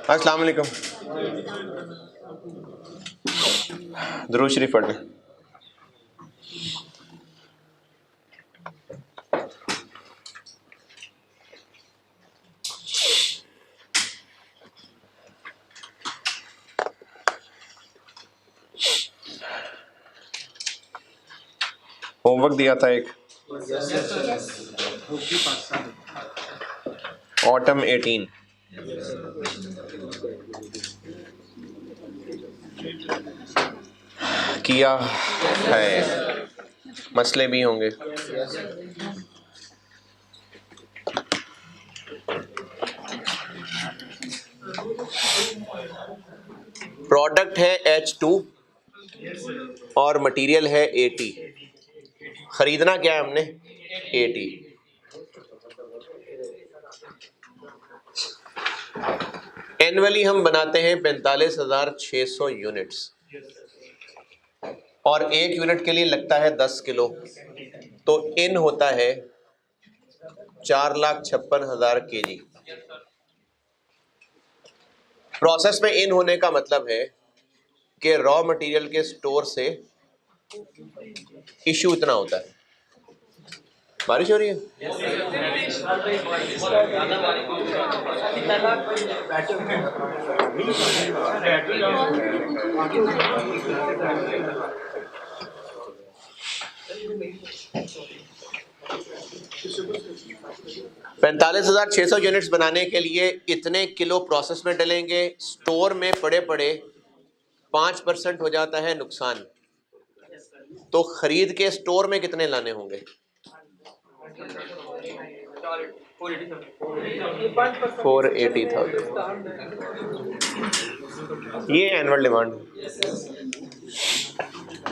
अस्सलाम वालेकुम। दुरूद शरीफ पढ़ लें। होमवर्क दिया था एक, ऑटम 18। किया है, मसले भी होंगे। प्रोडक्ट है H2 और मटेरियल है AT। खरीदना क्या है हमने? AT। एनुअली हम बनाते हैं 45,600 यूनिट्स और एक यूनिट के लिए लगता है 10 किलो, तो इन होता है 4,56,000 kg। प्रोसेस में इन होने का मतलब है कि रॉ मटेरियल के स्टोर से इशू इतना होता है। बारिश हो रही है? पैंतालीस 45,600 यूनिट्स बनाने के लिए इतने किलो प्रोसेस में डलेंगे। स्टोर में पड़े पड़े 5% हो जाता है नुकसान, तो खरीद के स्टोर में कितने लाने होंगे? 480,000। ये एनुअल डिमांड,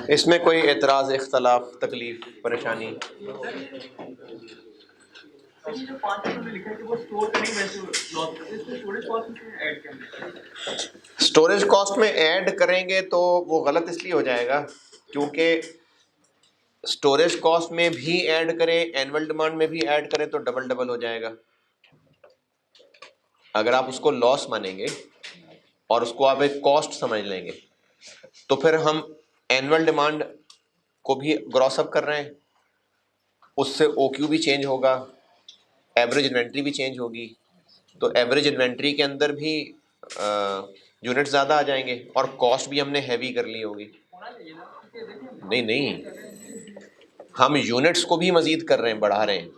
इसमें कोई एतराज, इख्तलाफ, तकलीफ, परेशानी? स्टोरेज कॉस्ट में ऐड करेंगे तो वो गलत इसलिए हो जाएगा क्योंकि स्टोरेज कॉस्ट में भी ऐड करें, एनुअल डिमांड में भी ऐड करें तो डबल डबल हो जाएगा। अगर आप उसको लॉस मानेंगे और उसको आप एक कॉस्ट समझ लेंगे तो फिर हम एनुअल डिमांड को भी ग्रॉस अप कर रहे हैं, उससे OQ भी चेंज होगा, एवरेज इन्वेंट्री भी चेंज होगी, तो एवरेज इन्वेंट्री के अंदर भी यूनिट ज़्यादा आ जाएंगे और कॉस्ट भी हमने हैवी कर ली होगी। नहीं, हम यूनिट्स को भी मजीद कर रहे हैं, बढ़ा रहे हैं,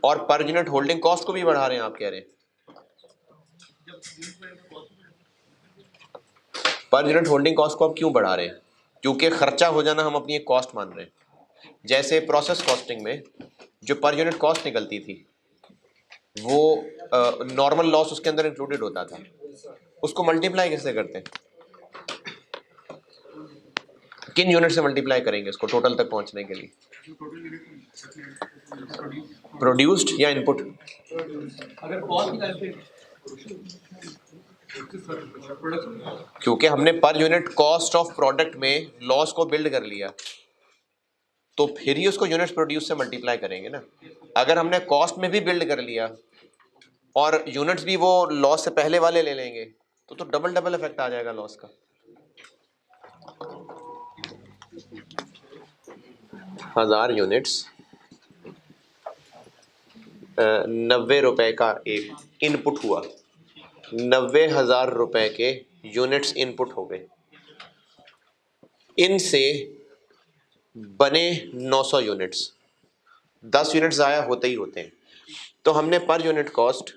और पर यूनिट होल्डिंग कॉस्ट को भी बढ़ा रहे हैं। आप कह रहे हैं पर यूनिट होल्डिंग कॉस्ट को आप क्यों बढ़ा रहे हैं? क्योंकि खर्चा हो जाना हम अपनी एक कॉस्ट मान रहे हैं। जैसे प्रोसेस कॉस्टिंग में जो पर यूनिट कॉस्ट निकलती थी वो नॉर्मल लॉस उसके अंदर इंक्लूडेड होता था, उसको मल्टीप्लाई कैसे करते हैं? किन यूनिट से मल्टीप्लाई करेंगे इसको टोटल तक पहुंचने के लिए? प्रोड्यूस्ड या इनपुट? क्योंकि हमने per unit cost of product में लॉस को बिल्ड कर लिया तो फिर ही उसको यूनिट्स प्रोड्यूस से मल्टीप्लाई करेंगे ना। अगर हमने कॉस्ट में भी बिल्ड कर लिया और यूनिट्स भी वो लॉस से पहले वाले ले लेंगे तो डबल डबल इफेक्ट आ जाएगा लॉस का। 1000 यूनिट्स 90 रुपए का एक इनपुट हुआ, 90,000 रुपए के यूनिट्स इनपुट हो गए, इनसे बने 900 यूनिट्स, 10 यूनिट ज़ाया होते ही होते हैं, तो हमने पर यूनिट कॉस्ट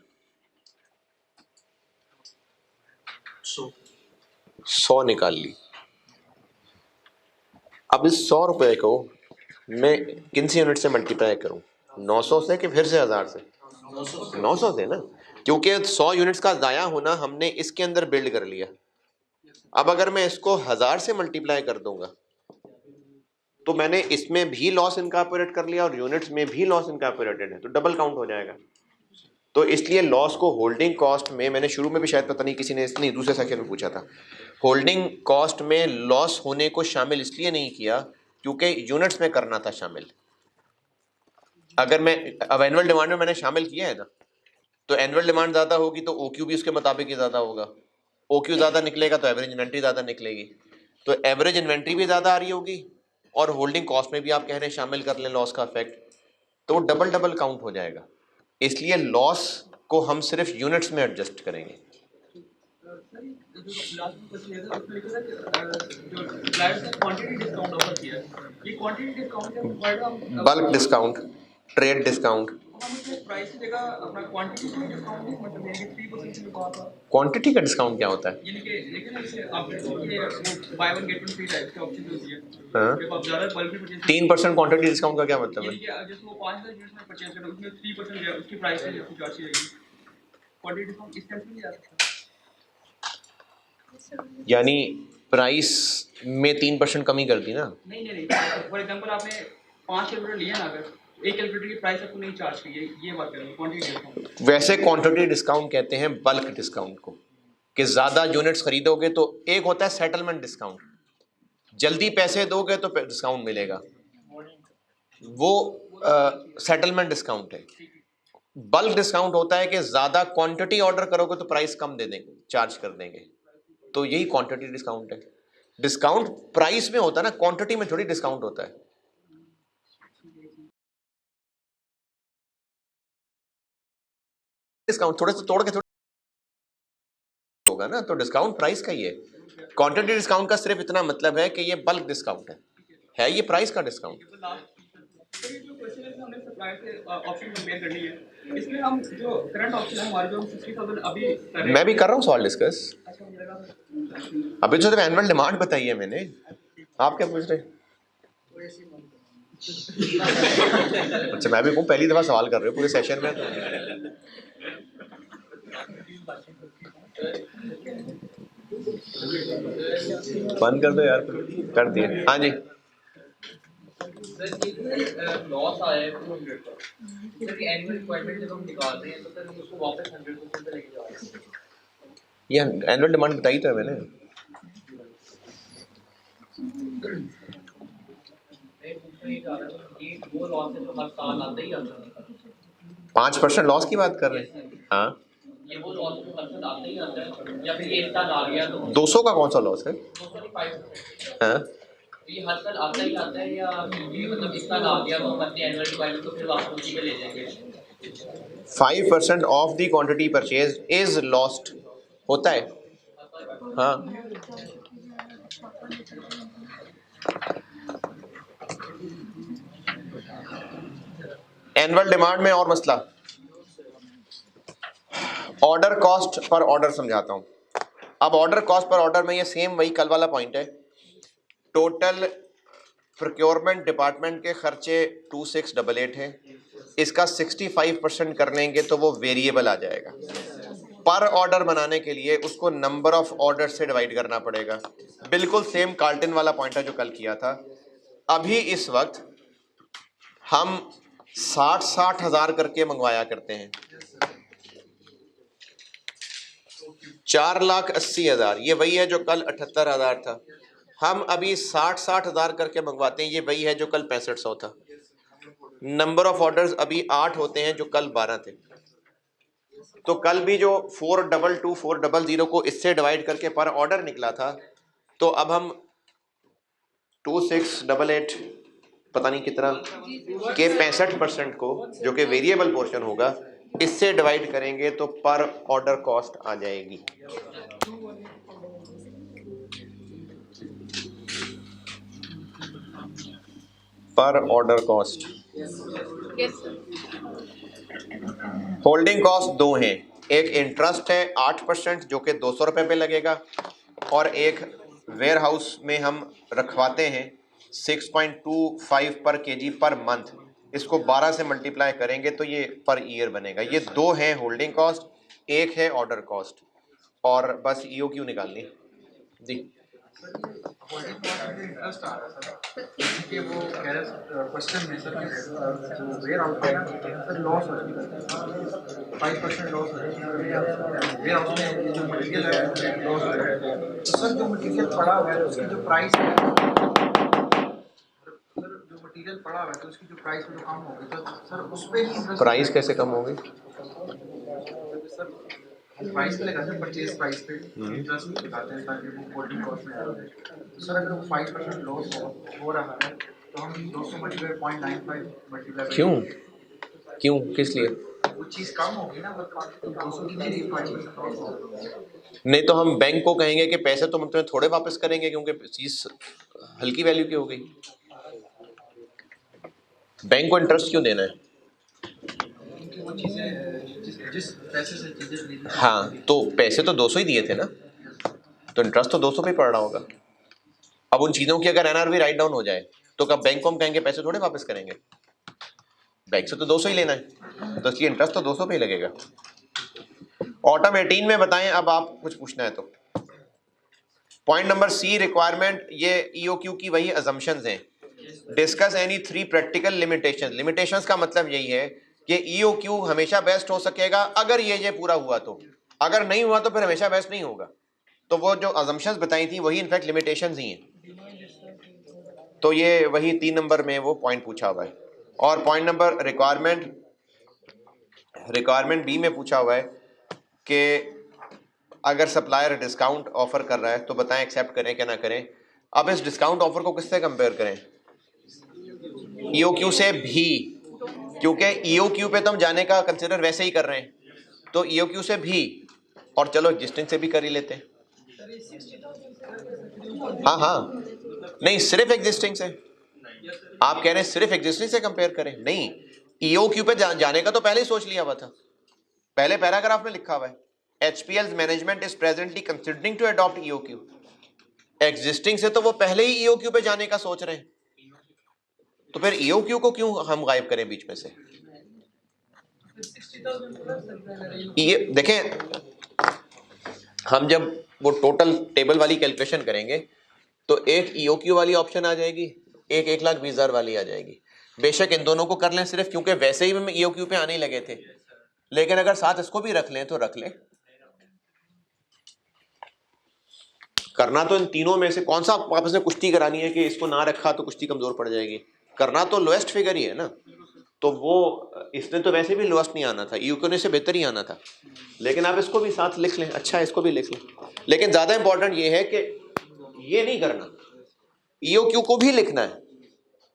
100 निकाल ली। अब इस 100 रुपए को मैं किन से यूनिट से मल्टीप्लाई करूं? 900 से कि फिर से 1000 से? 900 से ना, क्योंकि 100 यूनिट्स का ज़ाया होना हमने इसके अंदर बिल्ड कर लिया। अब अगर मैं इसको 1000 से मल्टीप्लाई कर दूंगा तो मैंने इसमें भी लॉस इनकॉर्पोरेट कर लिया और यूनिट्स में भी लॉस इनकॉर्पोरेटेड है, तो डबल काउंट हो जाएगा। तो इसलिए लॉस को होल्डिंग कॉस्ट में, मैंने शुरू में भी शायद पता नहीं किसी ने नहीं दूसरे सेक्शन में पूछा था, होल्डिंग कॉस्ट में लॉस होने को शामिल इसलिए नहीं किया क्योंकि यूनिट्स में करना था शामिल। अगर मैं अब एनुअल डिमांड में मैंने शामिल किया है ना, तो एनुअल डिमांड ज़्यादा होगी तो OQ भी उसके मुताबिक ही ज़्यादा होगा, OQ ज़्यादा निकलेगा तो एवरेज इन्वेंट्री ज़्यादा निकलेगी, तो एवरेज इन्वेंट्री भी ज़्यादा आ रही होगी और होल्डिंग कॉस्ट में भी आप कह रहे हैं शामिल कर लें लॉस का इफेक्ट, तो डबल डबल काउंट हो जाएगा। इसलिए लॉस को हम सिर्फ यूनिट्स में एडजस्ट करेंगे। Bulk discount, trade discount, quantity का डिस्काउंट क्या होता है? हाँ, 3% क्वांटिटी डिस्काउंट का क्या मतलब है? यानी प्राइस में 3% कमी कर दी ना? नहीं, फॉर एग्जांपल आपने 5 कैलकुलेटर लिया ना, अगर एक कैलकुलेटर की प्राइस आपको नहीं चार्ज की है, ये बात कर रहा हूं, क्वांटिटी डिस्काउंट। वैसे क्वांटिटी डिस्काउंट कहते हैं बल्क डिस्काउंट को, कि ज्यादा यूनिट्स खरीदोगे तो एक होता है सेटलमेंट डिस्काउंट, जल्दी पैसे दोगे तो डिस्काउंट मिलेगा, वो सेटलमेंट डिस्काउंट है। बल्क डिस्काउंट होता है कि ज्यादा क्वांटिटी ऑर्डर करोगे तो प्राइस कम दे देंगे, चार्ज कर देंगे, तो यही क्वांटिटी डिस्काउंट है। डिस्काउंट प्राइस में होता है ना, क्वांटिटी में थोड़ी डिस्काउंट होता है। डिस्काउंट थोड़े से तोड़ के होगा ना, तो डिस्काउंट प्राइस का ही है। क्वांटिटी डिस्काउंट का सिर्फ इतना मतलब है कि ये बल्क डिस्काउंट है ये प्राइस का डिस्काउंट। मैं भी कर रहा हूँ सॉल्व डिस्कस, अभी तो सिर्फ एनुअल डिमांड बताई है मैंने, आप क्या पूछ रहे? अच्छा, मैं भी कहूँ पहली दफा सवाल कर रहे हो पूरे सेशन में। बंद कर दो यार, कर दिए। हाँ जी, लॉस आया है 200 का, सर कि एनुअल रिक्वायरमेंट जब हम निकाल रहे हैं तो सर हम उसको वापस 100% पे लेके जा रहे हैं। ये एनुअल डिमांड बताई तो है मैंने। ये वो लॉस है जो हर साल आता ही आता है। 5% लॉस की बात कर रहे हैं? हाँ, ये वो लॉस है जो हर साल आता ही आता है, या फिर ये इतना आ गया तो 200 का कौन सा लॉस है? 205%। हाँ, ये हर साल आता ही आता है, या ये मतलब इतना आ गया तो हम अपनी एनुअल रिक्वायरमेंट को फिर वापस उसी पे ले जाएंगे? 5% of the quantity purchase is lost होता है। हाँ, एनुअल डिमांड में और मसला, ऑर्डर कॉस्ट पर ऑर्डर समझाता हूं। अब ऑर्डर कॉस्ट पर ऑर्डर में ये सेम वही कल वाला पॉइंट है, टोटल प्रोक्योरमेंट डिपार्टमेंट के खर्चे 2688 हैं, इसका 65% कर लेंगे तो वो वेरिएबल आ जाएगा। पर ऑर्डर बनाने के लिए उसको नंबर ऑफ ऑर्डर से डिवाइड करना पड़ेगा, बिल्कुल सेम कार्ल्टन वाला पॉइंट है जो कल किया था। अभी इस वक्त हम 60 हज़ार करके मंगवाया करते हैं, 4,80,000, ये वही है जो कल 78,000 था। हम अभी 60 हज़ार करके मंगवाते हैं, ये वही है जो कल 6500 था। नंबर ऑफ ऑर्डर्स अभी 8 होते हैं जो कल 12 थे। तो कल भी जो 422 400 को इससे डिवाइड करके पर ऑर्डर निकला था, तो अब हम 2688 पता नहीं कितना के 65% को जो कि वेरिएबल पोर्शन होगा इससे डिवाइड करेंगे तो पर ऑर्डर कॉस्ट आ जाएगी। पर ऑर्डर कॉस्ट, होल्डिंग कॉस्ट दो हैं, एक इंटरेस्ट है 8% जो कि 200 रुपये पे लगेगा, और एक वेयर हाउस में हम रखवाते हैं 6.25 पर केजी पर मंथ, इसको 12 से मल्टीप्लाई करेंगे तो ये पर ईयर बनेगा। ये दो हैं होल्डिंग कॉस्ट, एक है ऑर्डर कॉस्ट, और बस EOQ निकालनी जी। इंटरेस्ट आ रहा है सर कि वो कह रहे क्वेश्चन में सर जो वेयर आउट है सर लॉस हो जाएगा, 5% लॉस हो जाएगा वेयर हाउस में, ये जो मटेरियल है लॉस हो जाएगा। तो सर जो मटेरियल पड़ा हुआ है उसकी जो प्राइस है, सर जो मटेरियल पड़ा पड़ा हुआ है तो उसकी जो प्राइस वो तो कम होगी तो सर उस पे ही इंटरेस्ट प्राइस कैसे कम होगी? सर प्राइस पे लगाते हैं परचेज प्राइस पे इंटरेस्ट लगाते हैं ताकि वो होल्डिंग कॉस्ट में आ जाए। तो सर अगर वो 5% लॉस हो रहा है तो हम 200 मल्टीप्लाई 0.95 मल्टीप्लाई क्यों किस लिए? वो चीज़ कम होगी ना, मतलब 200 की नहीं 5% लॉस होगा। नहीं तो हम बैंक को कहेंगे कि पैसे तो हम तुम्हें थोड़े वापस करेंगे क्योंकि चीज हल्की वैल्यू की हो गई। बैंक को इंटरेस्ट क्यों देना है? क्योंकि वो चीज़ें जिस पैसे से चीज़ें ली हाँ तो पैसे तो 200 ही दिए थे ना, तो इंटरेस्ट तो 200 पे ही पड़ रहा होगा। अब उन चीजों की अगर एनआरवी राइट डाउन हो जाए तो कब बैंक को हम कहेंगे पैसे थोड़े वापस करेंगे? बैंक से तो 200 ही लेना है, तो इसलिए इंटरेस्ट तो 200 पे ही लगेगा। ऑटम 18 में बताएं, अब आप कुछ पूछना है तो। पॉइंट नंबर सी रिक्वायरमेंट, ये ईओक्यू की वही अजम्पशंस हैं। Discuss any 3 practical limitations. Limitations का मतलब यही है कि ईओक्यू हमेशा बेस्ट हो सकेगा अगर ये पूरा हुआ तो, अगर नहीं हुआ तो फिर हमेशा बेस्ट नहीं होगा। तो वो जो अजम्पशंस बताई थी वही इनफैक्ट लिमिटेशंस ही हैं। तो ये वही 3 नंबर में वो पॉइंट पूछा हुआ है। और पॉइंट नंबर रिक्वायरमेंट बी में पूछा हुआ है कि अगर सप्लायर डिस्काउंट ऑफर कर रहा है तो बताएं एक्सेप्ट करें क्या ना करें। अब इस डिस्काउंट ऑफर को किससे कंपेयर करें? ईओक्यू से भी, क्योंकि ईओक्यू पे तो हम जाने का कंसिडर वैसे ही कर रहे हैं, तो ईओक्यू से भी, और चलो एग्जिस्टिंग से भी कर ही लेते हैं। हाँ नहीं, सिर्फ एग्जिस्टिंग से। आप कह रहे हैं सिर्फ एग्जिस्टिंग से कंपेयर करें? नहीं, ईओक्यू पे जाने का तो पहले ही सोच लिया हुआ था, पहले पैराग्राफ में लिखा हुआ है HPL's management is presently considering to adopt EOQ. Existing से तो वो पहले ही ईओक्यू पे जाने का सोच रहे हैं, तो फिर ईओक्यू को क्यों हम गायब करें बीच में से? ये देखें, हम जब वो टोटल टेबल वाली कैलकुलेशन करेंगे तो एक ईओक्यू वाली ऑप्शन आ जाएगी, एक 1,20,000 वाली आ जाएगी। बेशक इन दोनों को कर लें सिर्फ, क्योंकि वैसे ही हम ईओक्यू पे आने ही लगे थे, लेकिन अगर साथ इसको भी रख लें तो रख लें। करना तो इन तीनों में से कौन सा आपस में कुश्ती करानी है कि इसको ना रखा तो कुश्ती कमजोर पड़ जाएगी? करना तो लोएस्ट फिगर ही है ना, तो वो इसने तो वैसे भी लोएस्ट नहीं आना था, ईओक्यू ने से बेहतर ही आना था, लेकिन आप इसको भी साथ लिख लें, अच्छा है इसको भी लिख लें। लेकिन ज्यादा इंपॉर्टेंट ये है कि ये नहीं करना, ईओक्यू को भी लिखना है।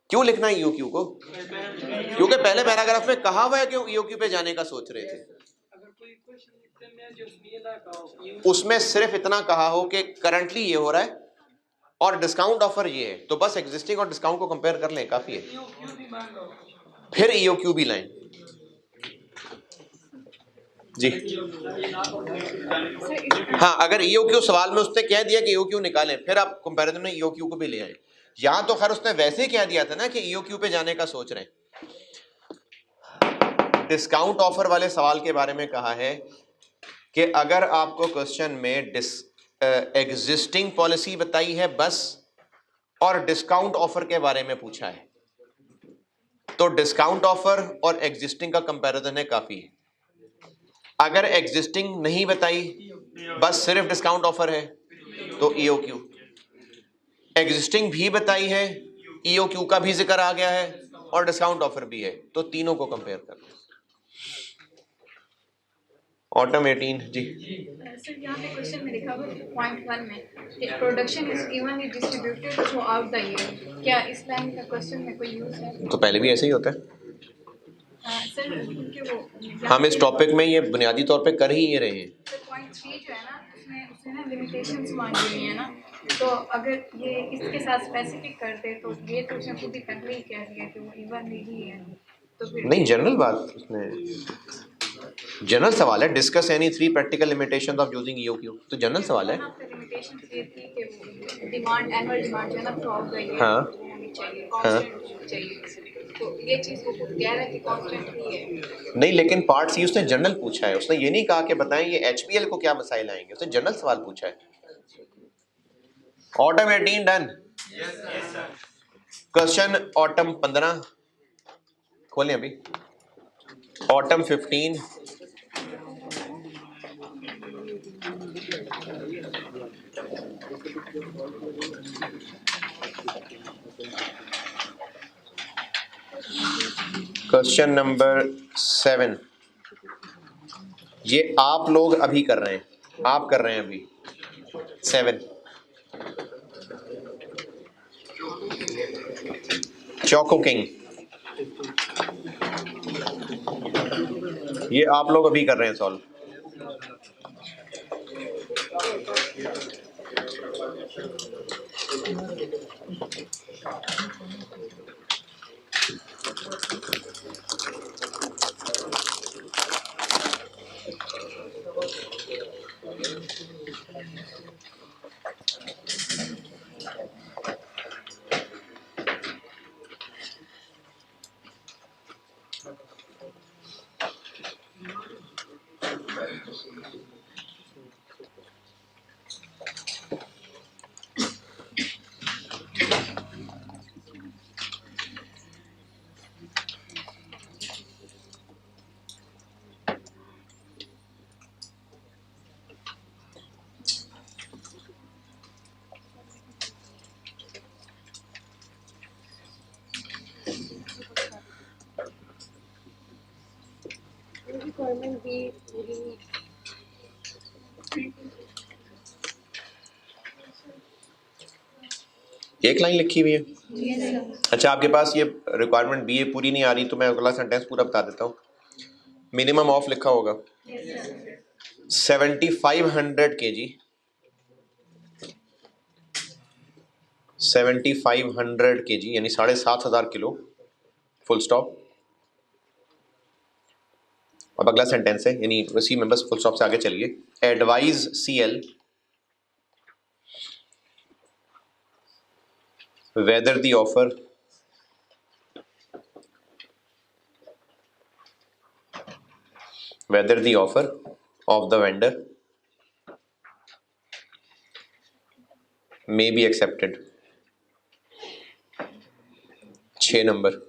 क्यों लिखना है ईओक्यू को? क्योंकि पहले पैराग्राफ में कहा हुआ है कि ईओक्यू पे जाने का सोच रहे थे, उसमें सिर्फ इतना कहा हो कि करंटली ये हो रहा है और डिस्काउंट ऑफर ये है, तो बस एग्जिस्टिंग और डिस्काउंट को कंपेयर कर लें, काफी है। फिर ईओक्यू भी लाएं जी। हाँ, अगर ईओक्यू सवाल में उसने कह दिया कि ईओक्यू निकालें, फिर आप कंपैरिजन में ईओक्यू को भी ले आए। यहां तो खैर उसने वैसे ही कह दिया था ना कि ईओक्यू पे जाने का सोच रहे हैं। डिस्काउंट ऑफर वाले सवाल के बारे में कहा है कि अगर आपको क्वेश्चन में एग्जिस्टिंग पॉलिसी बताई है बस, और डिस्काउंट ऑफर के बारे में पूछा है, तो डिस्काउंट ऑफर और एग्जिस्टिंग का कंपैरिजन है, काफी है। अगर एग्जिस्टिंग नहीं बताई, बस सिर्फ डिस्काउंट ऑफर है, तो ईओक्यू। एग्जिस्टिंग भी बताई है, ईओक्यू का भी जिक्र आ गया है और डिस्काउंट ऑफर भी है, तो तीनों को कंपेयर कर लो। ऑटम 18 जी। सर यहाँ पे क्वेश्चन में लिखा हुआ है पॉइंट 1 में कि production is evenly distributed through out the year. क्या इस लाइन का क्वेश्चन में कोई यूज है? तो पहले भी ऐसे ही होता है सर क्योंकि वो हम इस टॉपिक में ये बुनियादी तौर पे कर ही ये रहे हैं। सर पॉइंट 3 जो है ना उसमें ना लिमिटेशंस मांगी हुई है ना, तो अगर ये इसके साथ स्पेसिफिक करते तो ये तो उसने खुद ही पहले ही कह दिया कि वो इवनली ही है, तो फिर नहीं, जनरल बात, उसने जनरल सवाल है, discuss any 3 practical limitations of using EOQ, तो जनरल सवाल है। लिमिटेशन ये थी कि वो डिमांड एनुअल डिमांड जो है ना थ्रू आउट द ईयर हाँ। होनी चाहिए, कांस्टेंट होनी चाहिए, तो ये चीज वो खुद कह रहा है कि कांस्टेंट ही है। नहीं, लेकिन पार्ट सी उसने जनरल पूछा है, उसने ये नहीं कहा कि बताएं ये एचपीएल को क्या मसाइल आएंगे, उसने जनरल सवाल पूछा है। Autumn 18 done. क्वेश्चन ऑटम 15 खोलें अभी। ऑटम 15 सर क्वेश्चन नंबर 7, ये आप लोग अभी कर रहे हैं, आप कर रहे हैं अभी 7। चोको किंग, ये आप लोग अभी कर रहे हैं सॉल्व। रिक्वायरमेंट भी पूरी एक लाइन लिखी हुई है। Yes sir. अच्छा, आपके पास ये रिक्वायरमेंट बी ए पूरी नहीं आ रही तो मैं अगला सेंटेंस पूरा बता देता हूँ। मिनिमम ऑफ लिखा होगा 7500 kg, 7500 kg यानी 7500 किलो, फुल स्टॉप। अब अगला सेंटेंस है, यानी उसी में बस फुल स्टॉप से आगे चलिए। Advise CL whether the offer of the vendor may be accepted। 6 number.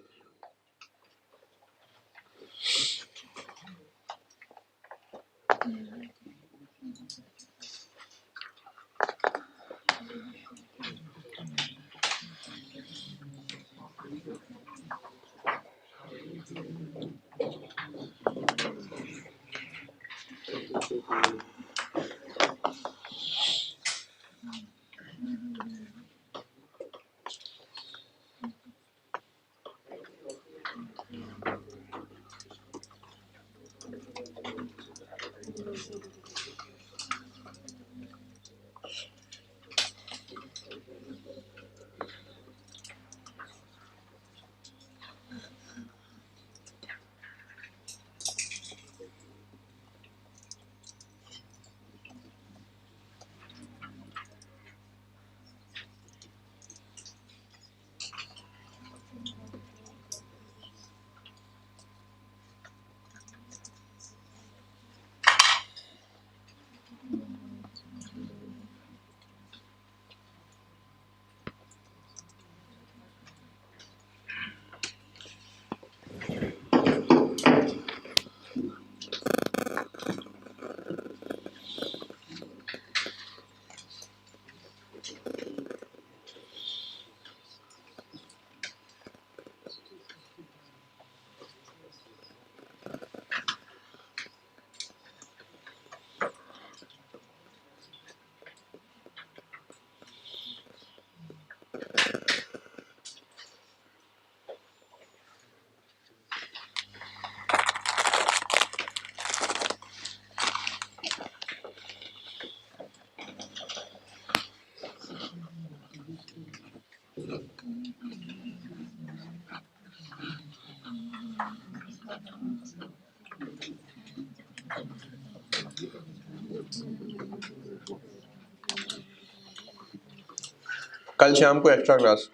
कल शाम को एक्स्ट्रा क्लास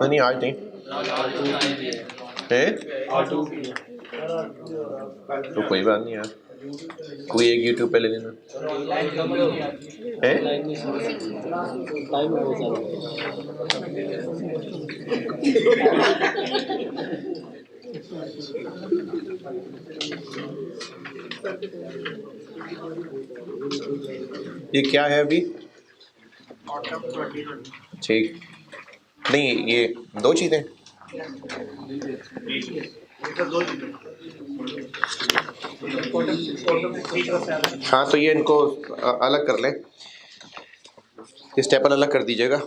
नहीं, आज नहीं है तो कोई बात नहीं यार, कोई एक यूट्यूब पे ले लेना है। ये क्या है अभी? ठीक, नहीं, ये दो चीज़ें। हाँ, तो ये इनको अलग कर लें, ये स्टेपल अलग कर दीजिएगा,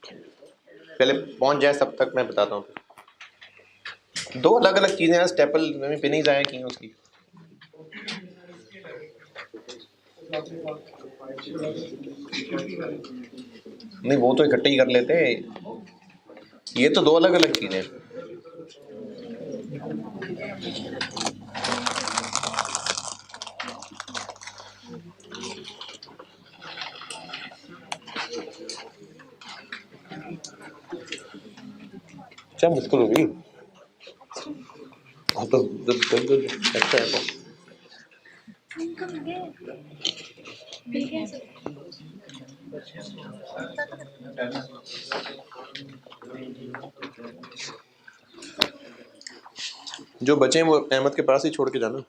पहले पहुंच जाए सब तक मैं बताता हूँ। दो अलग अलग चीज़ें हैं, स्टेपल में पिनिंग आया की हैं उसकी। नहीं, वो तो इकट्ठे ही कर लेते हैं, ये तो दो अलग अलग चीज़ें हैं। क्या मुश्किल होगी, तो अच्छा है तो। जो बचे हैं वो अहमद के पास ही छोड़ के जाना।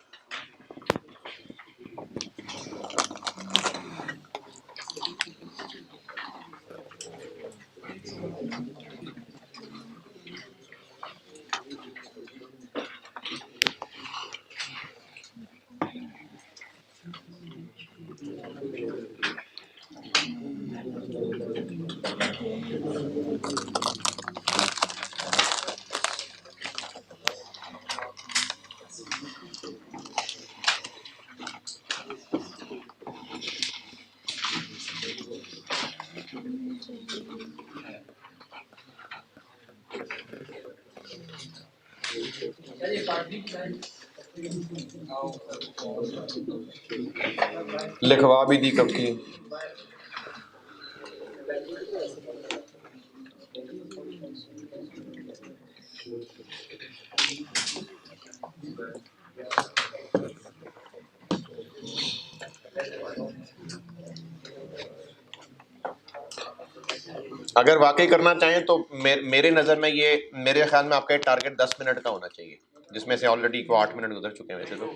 लिखवा भी दी कब की। अगर वाकई करना चाहें तो मेरे नज़र में ये, मेरे ख्याल में आपका टारगेट 10 मिनट का होना चाहिए, जिसमें से ऑलरेडी को 8 मिनट गुजर चुके हैं वैसे तो।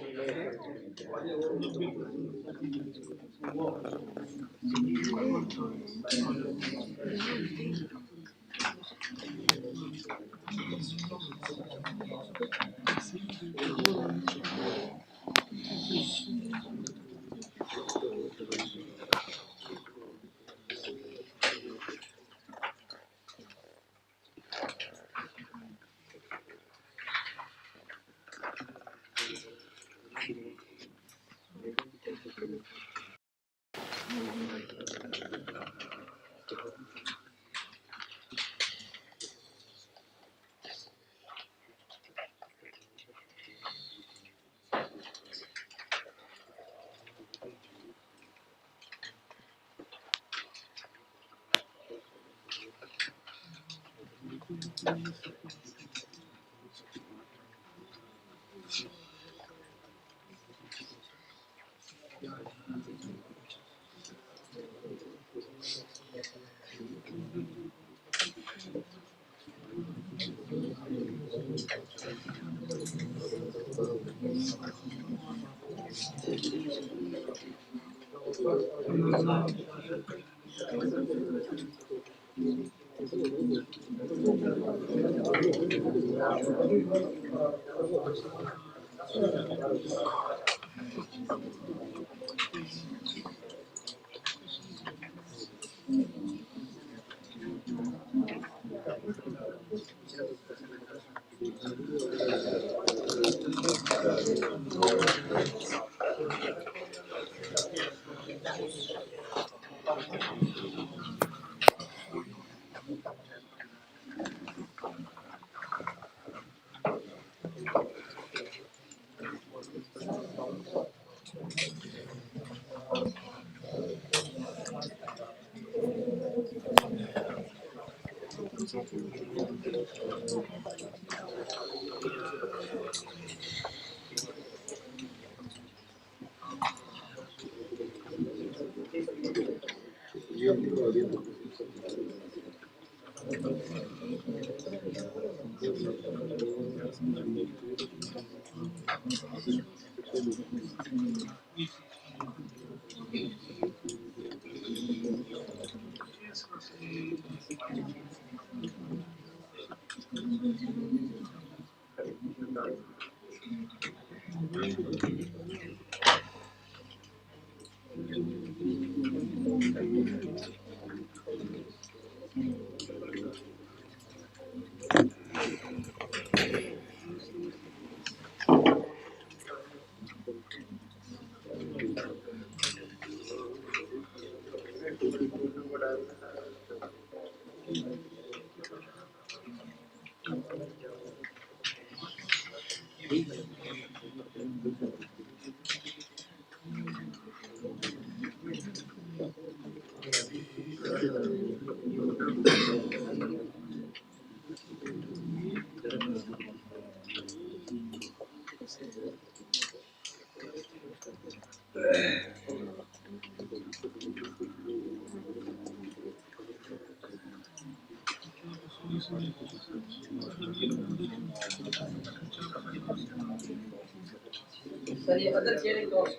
सर ये other caring cost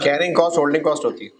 carrying cost holding cost होती है।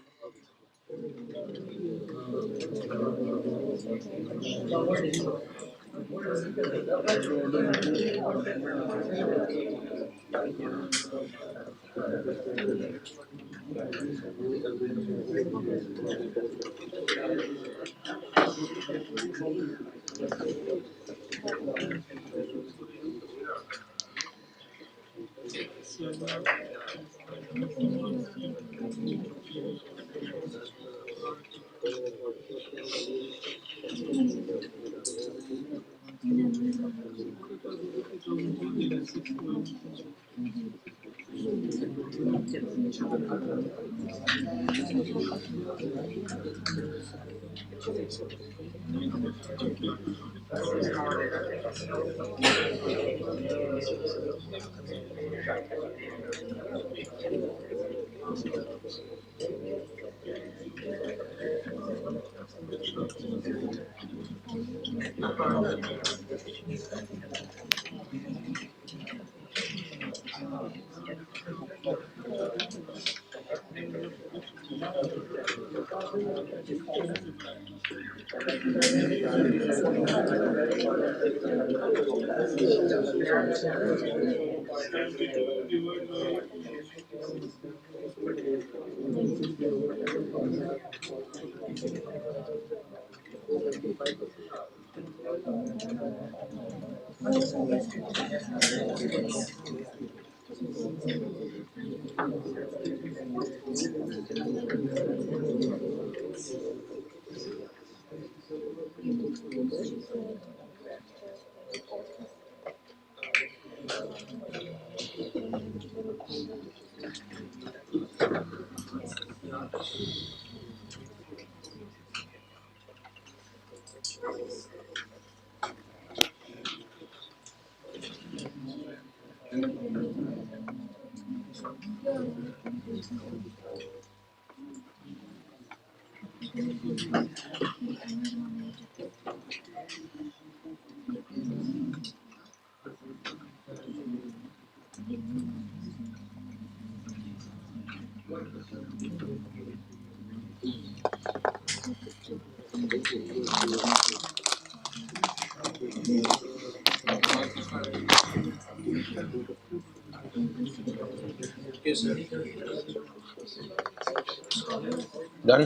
डन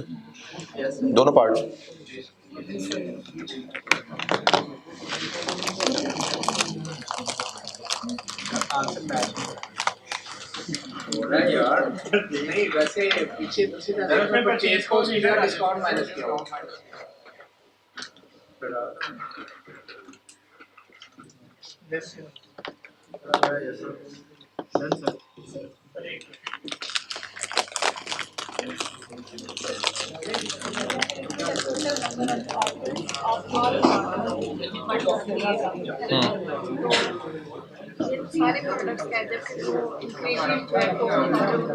दोनों पार्ट। यार नहीं वैसे पीछे दूसरी तरफ में परचेज को सीधा डिस्काउंट माइनस किया ये सारे प्रोडक्ट्स का जब वो इंक्रीमेंट जो है वो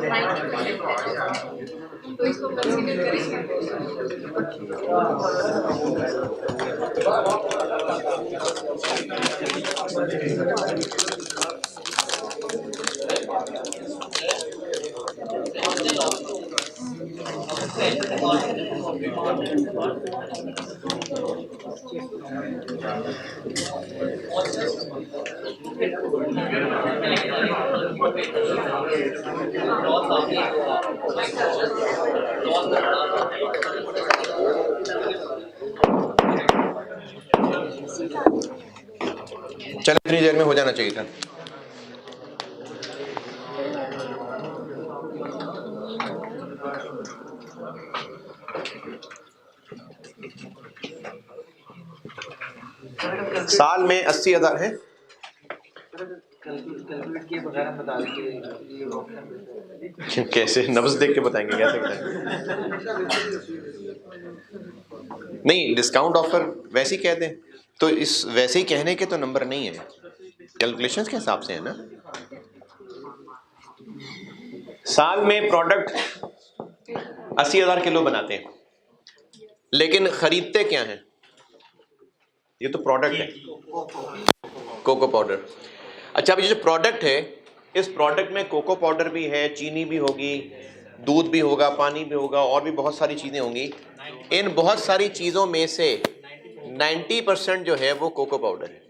90% है तो इसको कंसीडर करेंगे। चलो इतनी देर में हो जाना चाहिए था। साल में 80,000 है। कैलकुलेट किए बगैर हम बता देंगे। कैसे नब्ज देख के बताएंगे, कैसे बताएंगे? नहीं, डिस्काउंट ऑफर वैसे ही कह दें तो इस वैसे ही कहने के तो नंबर नहीं है, कैलकुलेशंस के हिसाब से है ना। साल में प्रोडक्ट 80,000 किलो बनाते हैं, लेकिन खरीदते क्या हैं? ये तो प्रोडक्ट है, कोको पाउडर। अच्छा, अब ये जो प्रोडक्ट है, इस प्रोडक्ट में कोको पाउडर भी है, चीनी भी होगी, दूध भी होगा, पानी भी होगा, और भी बहुत सारी चीजें होंगी। इन बहुत सारी चीजों में से 90% जो है वो कोको पाउडर है।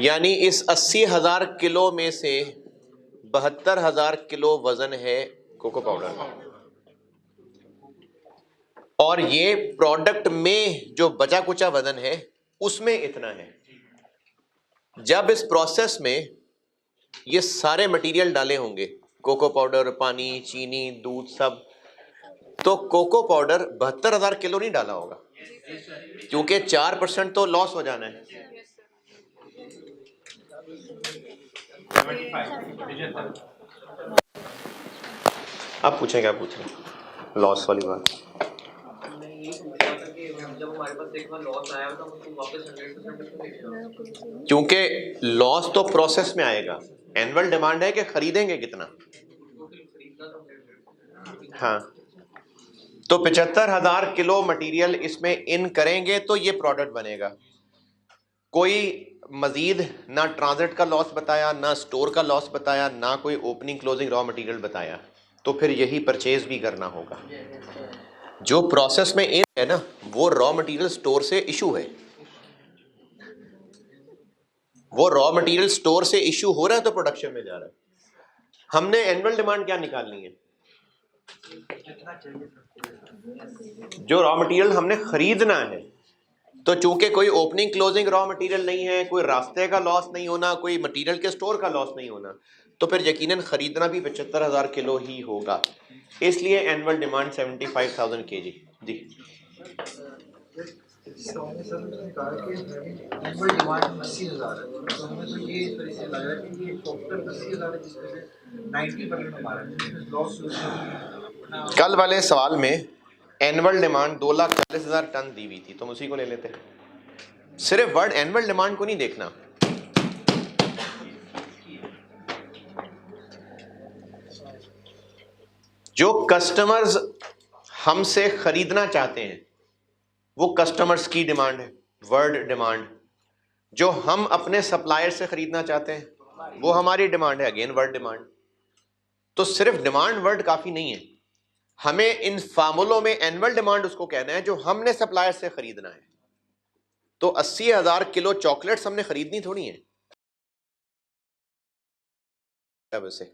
यानी इस 80,000 किलो में से 72,000 किलो वजन है कोको पाउडर का, और ये प्रोडक्ट में जो बचा कुचा वजन है उसमें इतना है। जब इस प्रोसेस में ये सारे मटेरियल डाले होंगे, कोको पाउडर, पानी, चीनी, दूध, सब, तो कोको पाउडर 72,000 किलो नहीं डाला होगा, क्योंकि 4% तो लॉस हो जाना है। आप पूछें, क्या पूछें? लॉस वाली बात। जब हमारे पास एक बार लॉस आया तो हम उसको वापस 100% क्योंकि लॉस तो प्रोसेस में आएगा, एनुअल डिमांड है कि खरीदेंगे कितना। हाँ, तो 75,000 किलो मटेरियल इसमें इन करेंगे तो ये प्रोडक्ट बनेगा। कोई मजीद ना ट्रांजिट का लॉस बताया, ना स्टोर का लॉस बताया, ना कोई ओपनिंग क्लोजिंग रॉ मटेरियल बताया, तो फिर यही परचेज भी करना होगा। जो प्रोसेस में इन है ना, वो रॉ मटेरियल स्टोर से इशू है, वो रॉ मटेरियल स्टोर से इशू हो रहा है तो प्रोडक्शन में जा रहा है। हमने एनुअल डिमांड क्या निकालनी है? जो रॉ मटेरियल हमने खरीदना है। तो चूंकि कोई ओपनिंग क्लोजिंग रॉ मटेरियल नहीं है, कोई रास्ते का लॉस नहीं होना, कोई मटेरियल के स्टोर का लॉस नहीं होना, तो फिर यकीनन खरीदना भी 75,000 किलो ही होगा। इसलिए एनुअल डिमांड 75,000 kg। जी, कहा कि एनुअल डिमांड 80,000 है, तो हमें तो ये इस तरह से लग रहा है कि ये टोटल 80,000 है, जिसमें से 90% हमारा लॉस। कल वाले सवाल में एनुअल डिमांड 2,40,000 टन दी हुई थी, तो उसी को ले लेते हैं। सिर्फ वर्ड एनुअल डिमांड को नहीं देखना, जो कस्टमर्स हमसे खरीदना चाहते हैं वो कस्टमर्स की डिमांड है, वर्ड डिमांड। जो हम अपने सप्लायर से खरीदना चाहते हैं वो हमारी डिमांड है, अगेन वर्ड डिमांड। तो सिर्फ डिमांड वर्ड काफी नहीं है, हमें इन फार्मूलों में एनुअल डिमांड उसको कहना है जो हमने सप्लायर से खरीदना है। तो 80,000 किलो चॉकलेट्स हमने खरीदनी थोड़ी है से,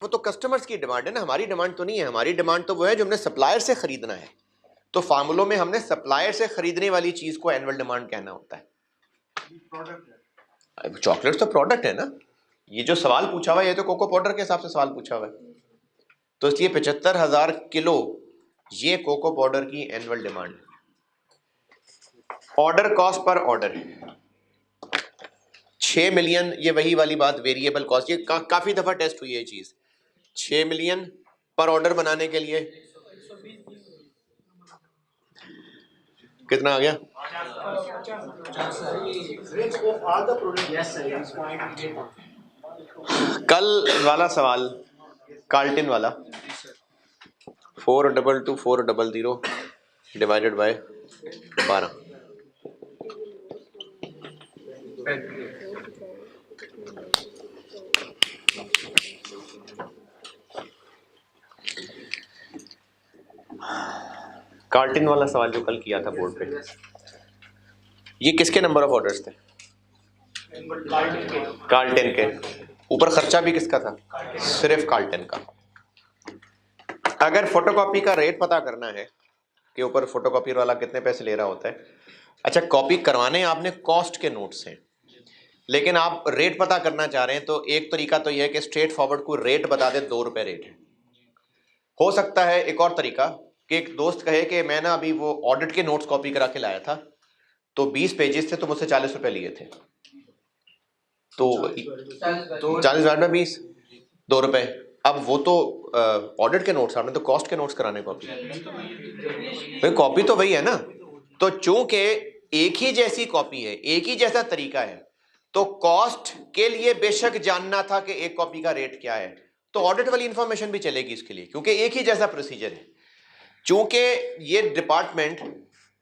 वो तो कस्टमर्स की डिमांड है ना, हमारी डिमांड तो नहीं है। हमारी डिमांड तो वो है जो हमने सप्लायर से खरीदना है। तो फार्मूलों में हमने सप्लायर से खरीदने वाली चीज को एनुअल डिमांड कहना होता है। चॉकलेट तो प्रोडक्ट है ना। ये जो सवाल पूछा हुआ है ये तो कोको पाउडर के हिसाब से सवाल पूछा हुआ है, तो इसलिए 75,000 किलो ये कोको पाउडर की annual demand. Order cost per order 6 million, ये वही वाली बात, वेरिएबल कॉस्ट। ये काफी दफा टेस्ट हुई है ये चीज। 6 मिलियन पर ऑर्डर बनाने के लिए कितना आ गया? कल वाला सवाल कार्ल्टन वाला 422,400 डिवाइडेड बाय 12। कार्टिन वाला सवाल जो कल किया था बोर्ड पे, ये किसके नंबर ऑफ ऑर्डर्स थे? कार्टिन के। ऊपर खर्चा भी किसका था? सिर्फ कार्टिन का। अगर फोटोकॉपी का रेट पता करना है कि ऊपर फोटोकॉपी वाला कितने पैसे ले रहा होता है, अच्छा कॉपी करवाने आपने कॉस्ट के नोट्स हैं, लेकिन आप रेट पता करना चाह रहे हैं, तो एक तरीका तो यह है कि स्ट्रेट फॉरवर्ड को रेट बता दे, 2 रुपए रेट है। हो सकता है एक और तरीका कि एक दोस्त कहे कि मैं ना अभी वो ऑडिट के नोट्स कॉपी करा के लाया था, तो 20 पेजेस थे, तो मुझसे 40 रुपए लिए थे, तो 40 डिवाइड बाय 20, 2 रुपए। अब वो तो ऑडिट के नोट्स, आपने तो कॉस्ट के नोट्स कराने कॉपी, भाई कॉपी तो वही है ना। तो चूंकि एक ही जैसी कॉपी है, एक ही जैसा तरीका है, तो कॉस्ट के लिए बेशक जानना था कि एक कॉपी का रेट क्या है, तो ऑडिट वाली इंफॉर्मेशन भी चलेगी इसके लिए, क्योंकि एक ही जैसा प्रोसीजर है। चूंकि ये डिपार्टमेंट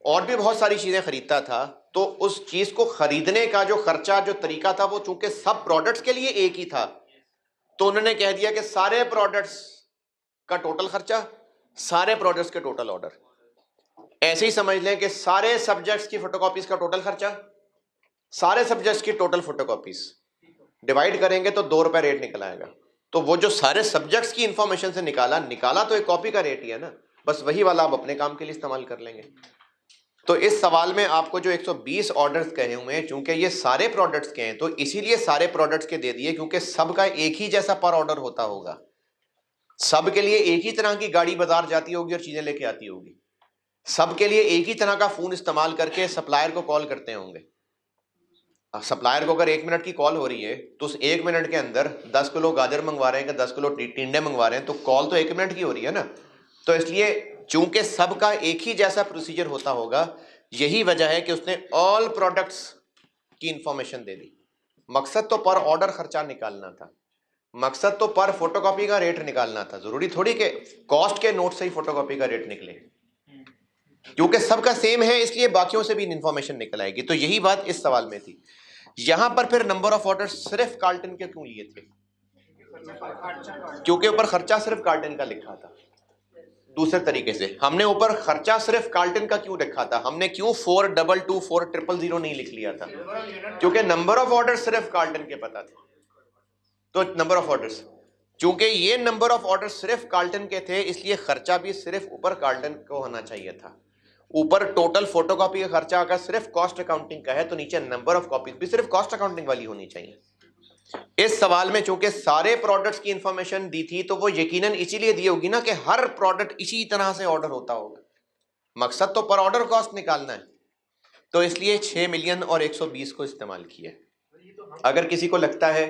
और भी बहुत सारी चीजें खरीदता था, तो उस चीज को खरीदने का जो खर्चा, जो तरीका था, वो चूंकि सब प्रोडक्ट्स के लिए एक ही था, तो उन्होंने कह दिया कि सारे प्रोडक्ट्स का टोटल खर्चा, सारे प्रोडक्ट्स के टोटल ऑर्डर। ऐसे ही समझ लें कि सारे सब्जेक्ट्स की फोटोकॉपीज का टोटल खर्चा, सारे सब्जेक्ट्स की टोटल फोटोकॉपीज डिवाइड करेंगे तो 2 रुपए रेट निकल आएगा। तो वो जो सारे सब्जेक्ट्स की इंफॉर्मेशन से निकाला तो एक कॉपी का रेट ही है ना, बस वही वाला आप अपने काम के लिए इस्तेमाल कर लेंगे। तो इस सवाल में आपको जो 120 ऑर्डर्स कहे हुए हैं, चूंकि ये सारे प्रोडक्ट्स के हैं, तो इसीलिए सारे प्रोडक्ट्स के दे दिए, क्योंकि सबका एक ही जैसा पर ऑर्डर होता होगा, सब के लिए एक ही तरह की गाड़ी बाजार जाती होगी और चीजें लेके आती होगी, सबके लिए एक ही तरह का फोन इस्तेमाल करके सप्लायर को कॉल करते होंगे। सप्लायर को अगर 1 मिनट की कॉल हो रही है, तो उस 1 मिनट के अंदर 10 किलो गाजर मंगवा रहे हैं कि 10 किलो टिंडे मंगवा रहे हैं, तो कॉल तो 1 मिनट की हो रही है ना। तो इसलिए चूंकि सबका एक ही जैसा प्रोसीजर होता होगा, यही वजह है कि उसने ऑल प्रोडक्ट्स की इंफॉर्मेशन दे दी। मकसद तो पर ऑर्डर खर्चा निकालना था, मकसद तो पर फोटोकॉपी का रेट निकालना था। जरूरी थोड़ी कि कॉस्ट के नोट से ही फोटोकॉपी का रेट निकले, क्योंकि सबका सेम है, इसलिए बाकियों से भी इंफॉर्मेशन निकल आएगी। तो यही बात इस सवाल में थी। यहां पर फिर नंबर ऑफ ऑर्डर सिर्फ कार्टन के क्यों लिए थे? क्योंकि ऊपर खर्चा सिर्फ कार्टन का लिखा था। दूसरे तरीके से हमने ऊपर खर्चा सिर्फ कार्टन का क्यों लिखा था? हमने क्यों 422 4000 नहीं लिख लिया था? क्योंकि नंबर ऑफ ऑर्डर सिर्फ कार्टन के पता थे। तो नंबर ऑफ ऑर्डर्स, चूंकि ये नंबर ऑफ ऑर्डर सिर्फ कार्टन के थे, इसलिए खर्चा भी सिर्फ ऊपर कार्टन को होना चाहिए था। ऊपर टोटल फोटोकॉपी का खर्चा अगर सिर्फ कॉस्ट अकाउंटिंग का है, तो नीचे नंबर ऑफ कॉपीज भी सिर्फ कॉस्ट अकाउंटिंग वाली होनी चाहिए। इस सवाल में चूंकि सारे प्रोडक्ट्स की इंफॉर्मेशन दी थी, तो वो यकीनन इसीलिए दी होगी ना कि हर प्रोडक्ट इसी तरह से ऑर्डर होता होगा। मकसद तो पर ऑर्डर कॉस्ट निकालना है, तो इसलिए 6 मिलियन और 120 को इस्तेमाल किया। अगर किसी को लगता है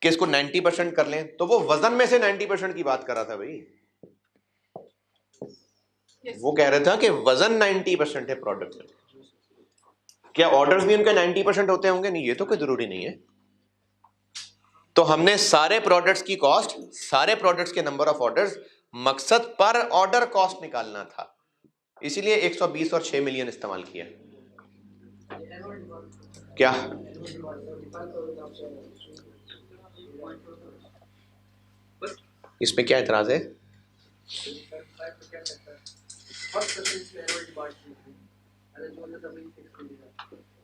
कि इसको 90% कर लें, तो वो वजन में से 90% की बात कर रहा था भाई। वो कह रहा था कि वजन 90% है प्रोडक्ट में। क्या ऑर्डर्स भी उनके 90% होते होंगे? नहीं, ये तो कोई जरूरी नहीं है। तो हमने सारे प्रोडक्ट्स की कॉस्ट, सारे प्रोडक्ट्स के नंबर ऑफ ऑर्डर्स, मकसद पर ऑर्डर कॉस्ट निकालना था, इसीलिए 120 और 6 मिलियन इस्तेमाल किया। क्या इसमें क्या एतराज है?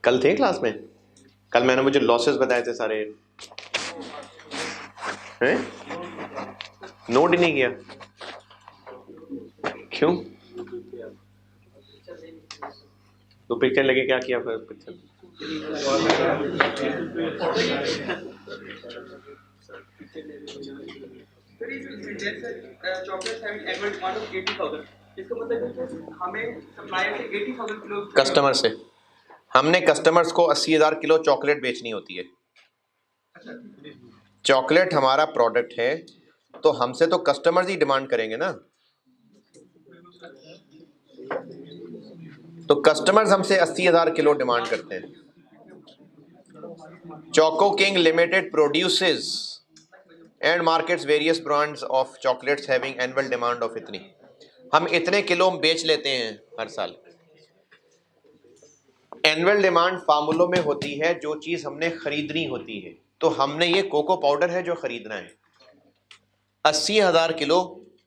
कल थे क्लास में? कल मैंने मुझे लॉसेस बताए थे सारे, हैं? नोट ही नहीं किया, क्यों? तो पिक्चर लगे, क्या किया फिर पिक्चर? कस्टमर से हमने कस्टमर्स को 80,000 किलो चॉकलेट बेचनी होती है। चॉकलेट हमारा प्रोडक्ट है, तो हमसे तो कस्टमर्स ही डिमांड करेंगे ना। तो कस्टमर्स हमसे 80,000 किलो डिमांड करते हैं। Choco king limited produces and markets various brands of chocolates having annual demand of इतनी। हम इतने किलो बेच लेते हैं हर साल। एनुअल डिमांड फार्मूलों में होती है जो चीज हमने खरीदनी होती है। तो हमने ये कोको पाउडर है जो खरीदना है, 80,000 किलो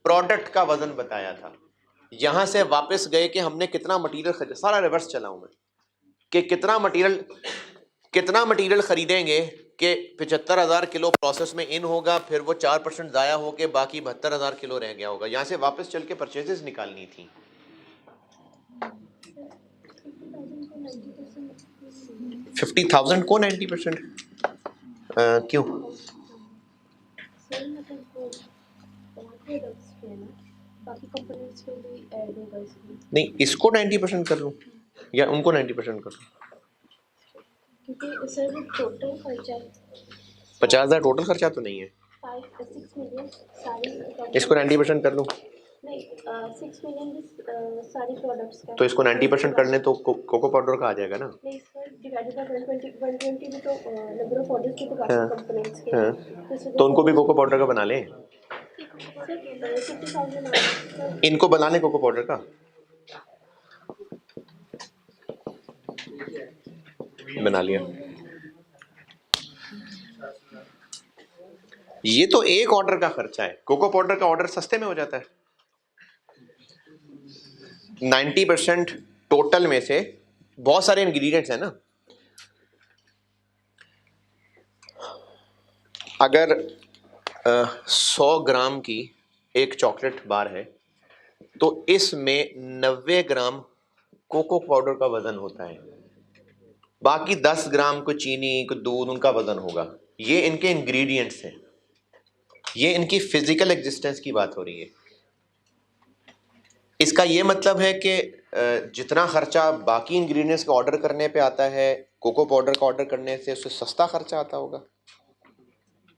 प्रोडक्ट का वजन बताया था। यहाँ से वापस गए कि हमने कितना मटेरियल खरीदा, सारा रिवर्स चला हूँ मैं कि कितना मटेरियल खरीदेंगे कि 75,000 किलो प्रोसेस में इन होगा, फिर वो 4% ज़ाया होके बाकी 72,000 किलो रह गया होगा। यहाँ से वापस चल के परचेजेस निकालनी थी। 50,000 को 90%? क्यों? सर मतलब वो प्रोडक्ट्स पे है ना, बाकी कंपोनेंट्स पे भी ऐड होगा इसमें। नहीं, इसको 90% कर लूँ या उनको 90% कर लूँ? क्योंकि सर वो टोटल खर्चा 50,000 टोटल खर्चा तो नहीं है, 6 मिलियन सारी इसको 90% कर लूँ नहीं 6 मिलियन सारी प्रोडक्ट्स का। तो इसको 90% करने तो कोको पाउडर का आ जाएगा ना। नहीं सर, डिवाइडेड बाय 120 भी तो नंबर ऑफ ऑर्डर्स भी तो बाकी हाँ, कंपोनेंट्स के हाँ। इसमें तो उनको भी कोको पाउडर का बना लें, सर 50,000 इनको बना लें कोको पाउडर का, बना लिया। ये तो एक ऑर्डर का खर्चा है, कोको पाउडर का ऑर्डर सस्ते में हो जाता है। 90% टोटल में से बहुत सारे इंग्रेडिएंट्स हैं ना। अगर 100 ग्राम की एक चॉकलेट बार है तो इसमें 90 ग्राम कोको पाउडर का वजन होता है, बाकी 10 ग्राम को चीनी को दूध उनका वजन होगा। ये इनके इंग्रेडिएंट्स हैं, ये इनकी फिजिकल एग्जिस्टेंस की बात हो रही है। इसका ये मतलब है कि जितना खर्चा बाकी इंग्रेडिएंट्स का ऑर्डर करने पे आता है, कोको पाउडर का ऑर्डर करने से उससे सस्ता खर्चा आता होगा।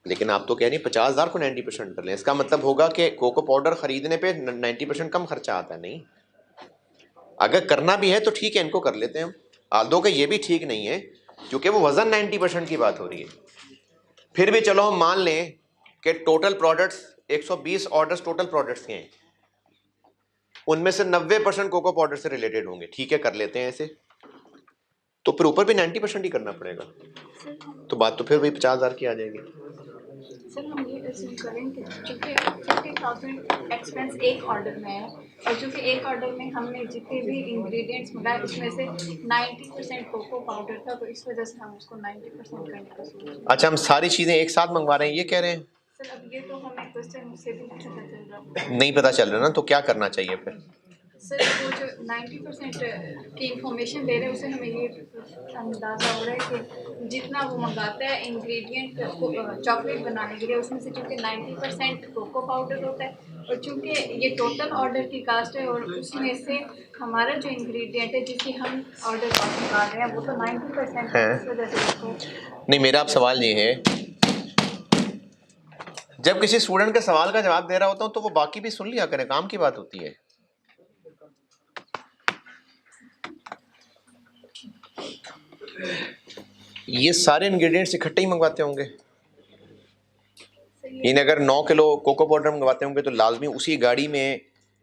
लेकिन आप तो कह रही 50,000 को 90% कर लें, इसका मतलब होगा कि कोको पाउडर खरीदने पे 90% कम खर्चा आता है। नहीं, अगर करना भी है तो ठीक है, इनको कर लेते हैं हम। आल्दो के ये भी ठीक नहीं है क्योंकि वो वजन 90% की बात हो रही है। फिर भी चलो हम मान लें कि total products 120 orders total products के हैं, उनमें से 90% कोको पाउडर से रिलेटेड होंगे। ठीक है, कर लेते हैं ऐसे, तो फिर ऊपर भी 90% ही करना पड़ेगा, तो बात तो फिर वही 50,000 की आ जाएगी। सर हम ये assume करें कि चूँकि 50,000 एक्सपेंस एक ऑर्डर में है और चूँकि एक ऑर्डर में हमने जितने भी इंग्रेडिएंट्स मंगाए उसमें से 90% कोको पाउडर था, तो इस वजह से हम उसको 90% करने का सोच रहे हैं। अच्छा, हम सारी चीज़ें एक साथ मंगवा रहे हैं ये कह रहे हैं? सर अब ये तो हमें क्वेश्चन मुझसे भी नहीं पता चल रहा। नहीं पता चल रहा ना, तो क्या करना चाहिए फिर? सर वो जो 90% की इंफॉर्मेशन दे रहे हैं उससे हमें ये अंदाज़ा हो रहा है कि जितना वो मंगाता है इंग्रेडिएंट चॉकलेट बनाने के लिए, उसमें से चूँकि 90% कोको पाउडर होता है और चूँकि ये टोटल ऑर्डर की कास्ट है और उसमें से हमारा जो इंग्रेडिएंट है जिसकी हम ऑर्डर मंगा रहे हैं वो तो 90% है, इस वजह से उसको। नहीं, मेरा अब सवाल ये है, जब किसी स्टूडेंट के सवाल का जवाब दे रहा होता हूँ तो वो बाकी भी सुन लिया करें, काम की बात होती है। ये सारे इंग्रेडिएंट्स इकट्ठे ही मंगवाते होंगे। इन अगर 9 किलो कोको पाउडर मंगवाते होंगे तो लाजमी उसी गाड़ी में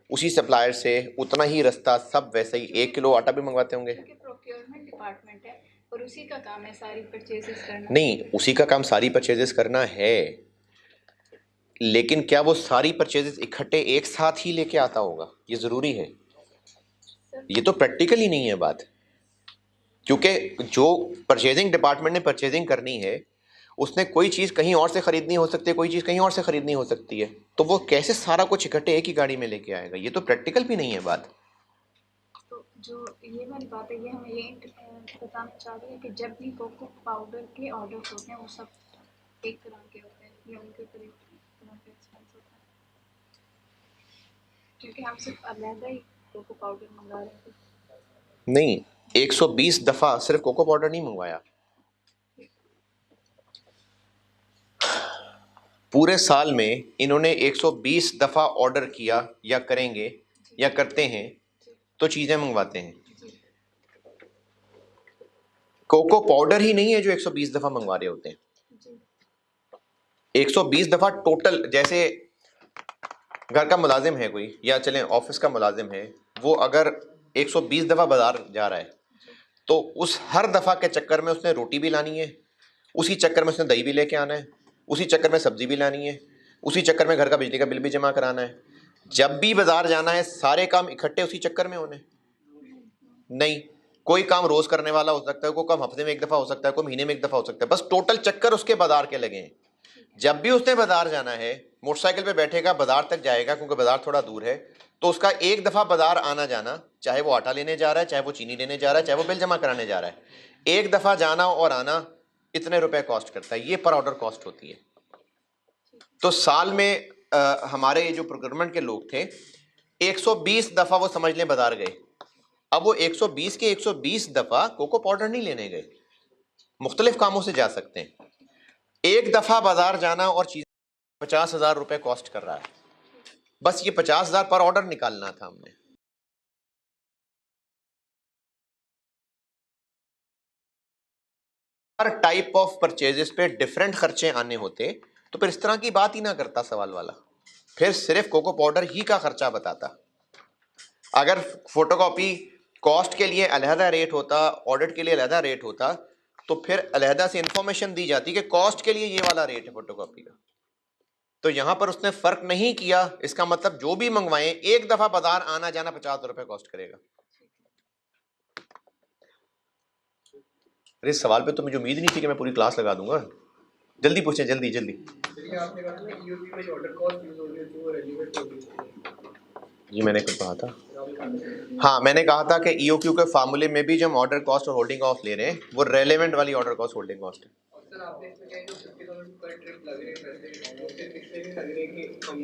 उसी सप्लायर से उतना ही रास्ता सब वैसे ही 1 किलो आटा भी मंगवाते होंगे। प्रोक्योरमेंट डिपार्टमेंट है और उसी का काम है सारी परचेजेस करना। नहीं, उसी का काम सारी परचेजेस करना है, लेकिन क्या वो सारी परचेजेस इकट्ठे एक साथ ही लेके आता होगा? ये ज़रूरी है। ये तो प्रैक्टिकल ही नहीं है बात, क्योंकि जो परचेजिंग डिपार्टमेंट ने परचेजिंग करनी है उसने कोई चीज़ कहीं और से ख़रीदनी हो सकती है, कोई चीज़ कहीं और से ख़रीदनी हो सकती है, तो वो कैसे सारा कुछ इकट्ठे एक ही गाड़ी में लेके आएगा? ये तो प्रैक्टिकल भी नहीं है बात। तो जो ये वाली बात है ये हमें ये बताना चाह रही है कि जब भी कोको पाउडर के ऑर्डर होते हैं वो सब एक तरह के होते हैं या उनके ऊपर एक तरह का एक्सपेंस होता है, क्योंकि हम सिर्फ अलग ही कोको पाउडर मंगा रहे थे। नहीं, 120 दफ़ा सिर्फ कोको पाउडर नहीं मंगवाया, पूरे साल में इन्होंने 120 दफ़ा ऑर्डर किया या करेंगे या करते हैं तो चीज़ें मंगवाते हैं। कोको पाउडर ही नहीं है जो 120 दफ़ा मंगवा रहे होते हैं, 120 दफ़ा टोटल। जैसे घर का मुलाजिम है कोई, या चलें ऑफिस का मुलाजिम है, वो अगर 120 दफ़ा बाजार जा रहा है तो उस हर दफ़ा के चक्कर में उसने रोटी भी लानी है, उसी चक्कर में उसने दही भी लेके आना है, उसी चक्कर में सब्जी भी लानी है, उसी चक्कर में घर का बिजली का बिल भी जमा कराना है, जब भी बाजार जाना है सारे काम इकट्ठे उसी चक्कर में होने? नहीं, कोई काम रोज करने वाला हो सकता है, कोई काम हफ्ते में एक दफा हो सकता है, कोई महीने में एक दफा हो सकता है, बस टोटल चक्कर उसके बाजार के लगे हैं। जब भी उसने बाजार जाना है, मोटरसाइकिल पे बैठेगा, बाजार तक जाएगा, क्योंकि बाजार थोड़ा दूर है, तो उसका एक दफा बाजार आना जाना, चाहे वो आटा लेने जा रहा है, चाहे वो चीनी लेने जा रहा है, चाहे वो बिल जमा कराने जा रहा है, एक दफा जाना और आना इतने रुपए कॉस्ट करता है, ये पर ऑर्डर कॉस्ट होती है। तो साल में हमारे जो प्रोक्योरमेंट के लोग थे 120 दफा वो समझ लें बाजार गए। अब वो 120 के 120 दफा कोको पाउडर नहीं लेने गए, मुख्तलिफ कामों से जा सकते हैं। एक दफा बाजार जाना और चीज 50,000 रुपए कॉस्ट कर रहा है, बस ये 50,000 पर ऑर्डर निकालना था हमने। हर टाइप ऑफ परचेजेस पे डिफरेंट खर्चे आने होते तो फिर इस तरह की बात ही ना करता सवाल वाला, फिर सिर्फ कोको पाउडर ही का खर्चा बताता। अगर फोटोकॉपी कॉस्ट के लिए अलहदा रेट होता, ऑडिट के लिए अलहदा रेट होता, तो फिर अलहदा से इंफॉर्मेशन दी जाती कि कॉस्ट के लिए ये वाला रेट है फोटोकॉपी का। तो यहां पर उसने फर्क नहीं किया, इसका मतलब जो भी मंगवाएं एक दफा बाजार आना जाना 50 रुपए कॉस्ट करेगा। अरे इस सवाल पे तो मुझे उम्मीद नहीं थी कि मैं पूरी क्लास लगा दूंगा। जल्दी पूछें, जल्दी जल्दी। आपने कहा ना ईओक्यू में जो ऑर्डर कॉस्ट यूज हो रही है वो रेलेवेंट होगी। ये मैंने कब कहा था? हाँ, मैंने कहा था कि ईओक्यू के फार्मूले में भी जो हम ऑर्डर कॉस्ट और होल्डिंग कॉस्ट ले रहे हैं वो रेलेवेंट वाली ऑर्डर कॉस्ट होल्डिंग कॉस्ट है। सर आपने इसमें क्या है जो 50,000 पर ट्रिप लग रहे हैं पैसे, उससे पिछले भी लग रहे हैं कि हम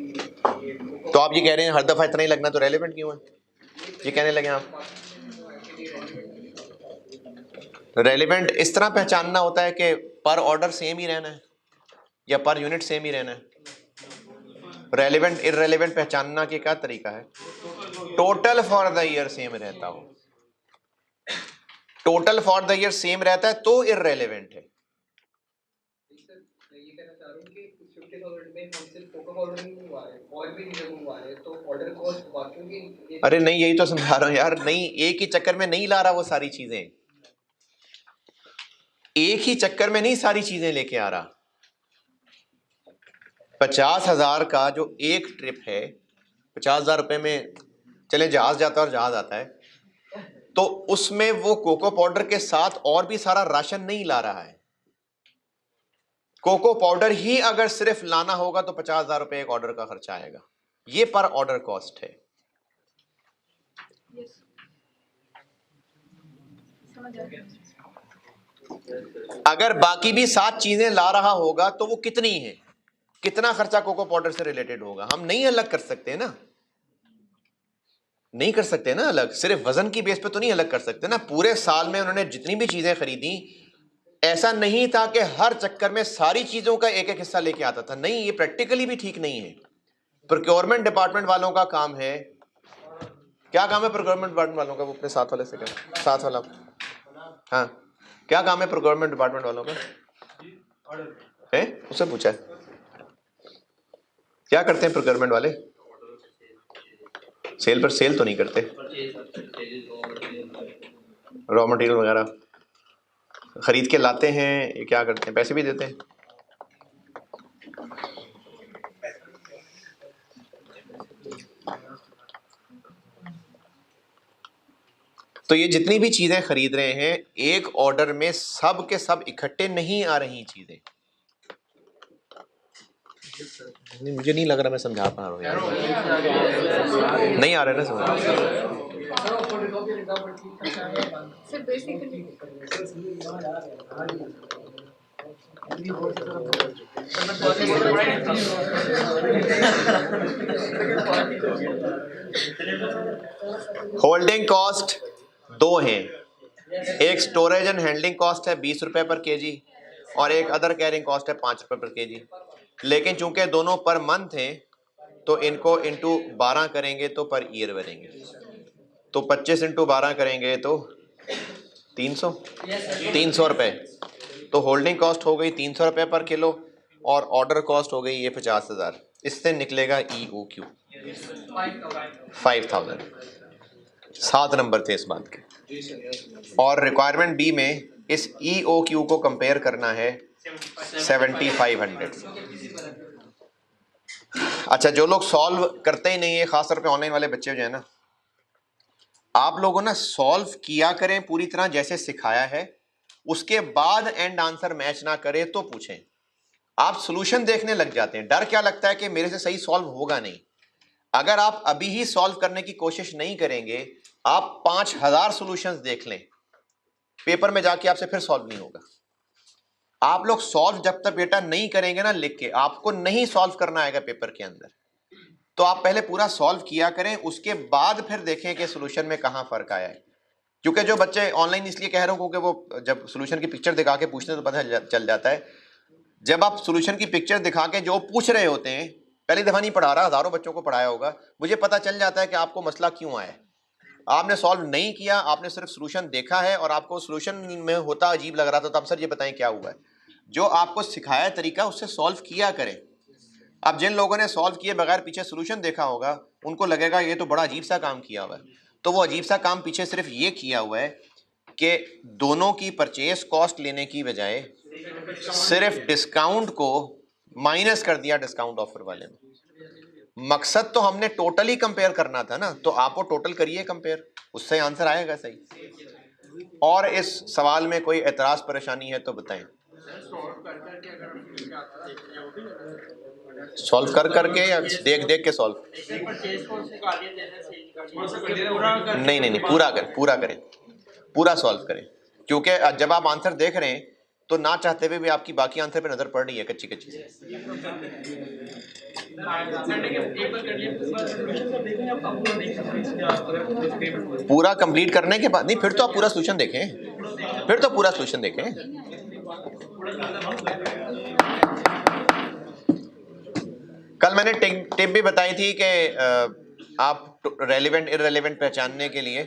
ये तो आप ये कह रहे हैं हर दफा इतना ही लगना, तो रेलेवेंट क्यों है? ये कहने लगे आप। रेलेवेंट इस तरह पहचानना होता है कि पर ऑर्डर सेम ही रहना है या पर यूनिट सेम ही रहना है। रेलेवेंट इररेलेवेंट पहचानना के क्या तरीका है? Total for the year same रहता हो, total for the year same रहता है तो इररेलेवेंट है। ये कहना चाह रहा हूं कि 50,000 में हम सिर्फ कोको पाउडर नहीं मंगवा रहे, और भी चीजें मंगवा रहे हैं, तो ऑर्डर कॉस्ट बाकियों की। अरे नहीं, यही तो समझा रहा हूं यार, नहीं एक ही चक्कर में नहीं ला रहा वो सारी चीजें, एक ही चक्कर में नहीं सारी चीजें लेके आ रहा। 50,000 का जो एक ट्रिप है, 50,000 रुपए में चले जहाज जाता है और जहाज आता है, तो उसमें वो कोको पाउडर के साथ और भी सारा राशन नहीं ला रहा है। कोको पाउडर ही अगर सिर्फ लाना होगा तो 50,000 रुपए एक ऑर्डर का खर्चा आएगा, ये पर ऑर्डर कॉस्ट है। अगर बाकी भी 7 चीजें ला रहा होगा तो वो कितनी है, कितना खर्चा कोको पाउडर से रिलेटेड होगा, हम नहीं अलग कर सकते ना, नहीं कर सकते ना अलग, सिर्फ वजन की बेस पे तो नहीं अलग कर सकते ना। पूरे साल में उन्होंने जितनी भी चीजें खरीदी, ऐसा नहीं था कि हर चक्कर में सारी चीजों का एक एक हिस्सा लेके आता था, नहीं, ये प्रैक्टिकली भी ठीक नहीं है। प्रोक्योरमेंट डिपार्टमेंट वालों का काम है, क्या काम है प्रोक्योरमेंट डिपार्टमेंट वालों का? वो अपने साथ वाले से क्या, साथ वाला, हाँ क्या काम है प्रोक्योरमेंट डिपार्टमेंट वालों का? है उससे पूछा है क्या करते हैं प्रोक्योरमेंट वाले? सेल पर सेल तो नहीं करते, रॉ मटेरियल वगैरह खरीद के लाते हैं, ये क्या करते हैं, पैसे भी देते हैं। तो ये जितनी भी चीजें खरीद रहे हैं एक ऑर्डर में सब के सब इकट्ठे नहीं आ रही चीजें। नहीं, मुझे नहीं लग रहा मैं समझा पा रहा हूँ यार, नहीं आ रहा है ना समझ। सर बेसिकली होल्डिंग कॉस्ट दो हैं, एक स्टोरेज एंड हैंडलिंग कॉस्ट है 20 रुपए पर केजी और एक अदर कैरिंग कॉस्ट है 5 रुपए पर केजी। लेकिन चूंकि दोनों पर मंथ हैं तो इनको इंटू 12 करेंगे तो पर ईयर बनेंगे, तो 25 इंटू 12 करेंगे तो 300 रुपए। तो होल्डिंग कॉस्ट हो गई 300 रुपए पर किलो और ऑर्डर कॉस्ट हो गई ये 50,000। इससे निकलेगा EOQ 5,000। 7 नंबर थे इस बात के। और रिक्वायरमेंट बी में इस EOQ को कंपेयर करना है 7,500। अच्छा, जो लोग सॉल्व करते ही नहीं है, खासतौर पे ऑनलाइन वाले बच्चे जो है ना, आप लोगों ना सॉल्व किया करें पूरी तरह जैसे सिखाया है, उसके बाद एंड आंसर मैच ना करे तो पूछें। आप सॉल्यूशन देखने लग जाते हैं, डर क्या लगता है कि मेरे से सही सॉल्व होगा नहीं। अगर आप अभी ही सॉल्व करने की कोशिश नहीं करेंगे, आप 5000 सॉल्यूशंस देख लें, पेपर में जाके आपसे फिर सॉल्व नहीं होगा। आप लोग सॉल्व जब तक बेटा नहीं करेंगे ना लिख के, आपको नहीं सॉल्व करना आएगा पेपर के अंदर। तो आप पहले पूरा सॉल्व किया करें, उसके बाद फिर देखें कि सॉल्यूशन में कहां फर्क आया है। क्योंकि जो बच्चे ऑनलाइन इसलिए कह रहा हूं क्योंकि वो जब सॉल्यूशन की पिक्चर दिखा के पूछते हैं तो पता चल जाता है। जब आप सॉल्यूशन की पिक्चर दिखा के जो पूछ रहे होते हैं, पहली दफा नहीं पढ़ा रहा, हजारों बच्चों को पढ़ाया होगा, मुझे पता चल जाता है कि आपको मसला क्यों आया है। आपने सॉल्व नहीं किया, आपने सिर्फ सॉल्यूशन देखा है और आपको सॉल्यूशन में होता अजीब लग रहा था, तो अब सर ये बताएं क्या हुआ है। जो आपको सिखाया तरीका उससे सॉल्व किया करें। अब जिन लोगों ने सॉल्व किए बगैर पीछे सॉल्यूशन देखा होगा, उनको लगेगा ये तो बड़ा अजीब सा काम किया हुआ है। तो वो अजीब सा काम पीछे सिर्फ ये किया हुआ है कि दोनों की परचेस कॉस्ट लेने की बजाय सिर्फ डिस्काउंट को माइनस कर दिया डिस्काउंट ऑफर वाले में। मकसद तो हमने टोटली कंपेयर करना था ना, तो आप वो टोटल करिए कंपेयर, उससे आंसर आएगा सही। और इस सवाल में कोई एतराज परेशानी है तो बताएं। सॉल्व कर करके या देख देख के सॉल्व? नहीं नहीं नहीं, पूरा करें, पूरा सॉल्व करें। क्योंकि जब आप आंसर देख रहे हैं तो ना चाहते हुए भी आपकी बाकी आंसर पे नजर पड़ रही है कच्ची कच्ची से। पूरा कंप्लीट करने के बाद नहीं, फिर तो आप पूरा सॉल्यूशन देखें, फिर तो पूरा सॉल्यूशन देखें। कल मैंने टिप भी बताई थी कि आप रेलेवेंट इररेलेवेंट पहचानने के लिए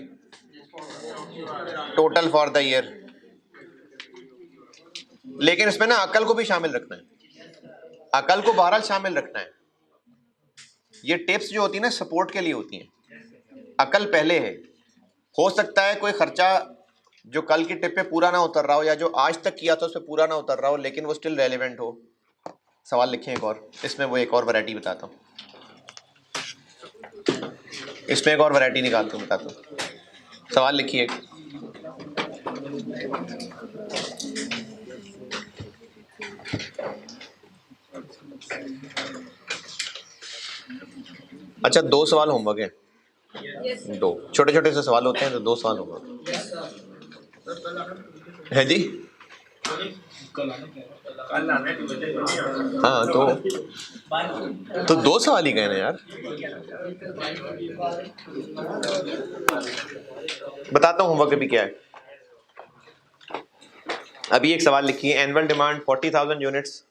टोटल फॉर द ईयर, लेकिन इसमें ना अकल को भी शामिल रखना है, अकल को बहरहाल शामिल रखना है। ये टिप्स जो होती है ना सपोर्ट के लिए होती हैं, अकल पहले है। हो सकता है कोई खर्चा जो कल की टिप पे पूरा ना उतर रहा हो या जो आज तक किया था उस पर पूरा ना उतर रहा हो, लेकिन वो स्टिल रेलेवेंट हो। सवाल लिखें एक और, इसमें वो एक और वैरायटी बताता हूँ, इसमें एक और वैरायटी निकालता हूँ, बताता हूँ। सवाल लिखिए। अच्छा, 2 सवाल होमवर्क है, दो छोटे छोटे से सवाल होते हैं, तो 2 सवाल होमवर्क है जी। हाँ तो 2 सवाल ही गए ना यार। बताता हूँ होमवर्क भी क्या है। अभी एक सवाल लिखिए, annual demand 40,000 units,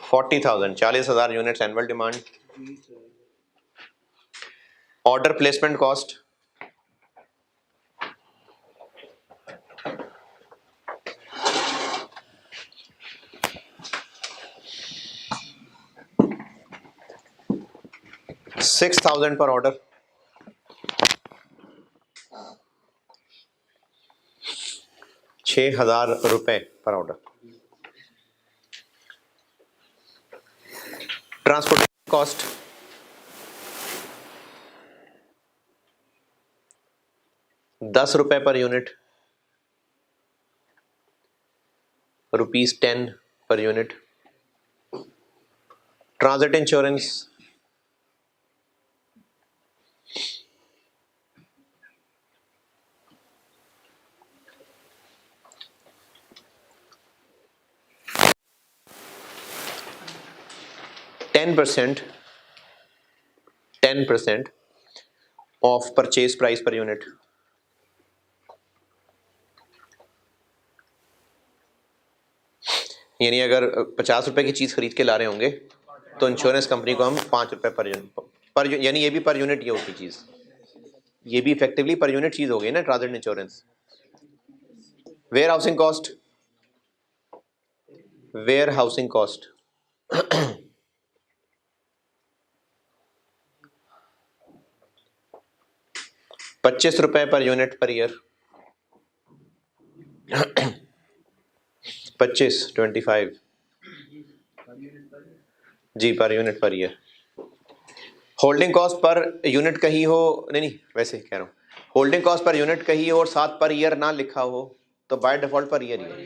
40,000 40,000 units annual demand. Order placement cost 6,000 पर ऑर्डर, 6,000 रुपए पर ऑर्डर। ट्रांसपोर्टेशन कॉस्ट 10 रुपए per unit, ₹10 per unit. Transit insurance 10% of purchase price per unit. यानी अगर 50 रुपए की चीज खरीद के ला रहे होंगे तो इंश्योरेंस कंपनी को हम 5 रुपए पर यानी ये भी पर यूनिट ये होगी चीज, ये भी इफेक्टिवली पर यूनिट चीज हो गई ना transit insurance. Warehousing cost, warehousing cost 25 रुपए पर यूनिट पर ईयर। 25 25 जी per unit per year. Holding cost per unit कहीं हो, नहीं वैसे कह रहा हूँ, होल्डिंग कॉस्ट पर यूनिट कहीं हो और साथ पर ईयर ना लिखा हो तो बाय डिफॉल्ट पर ईयर ही है।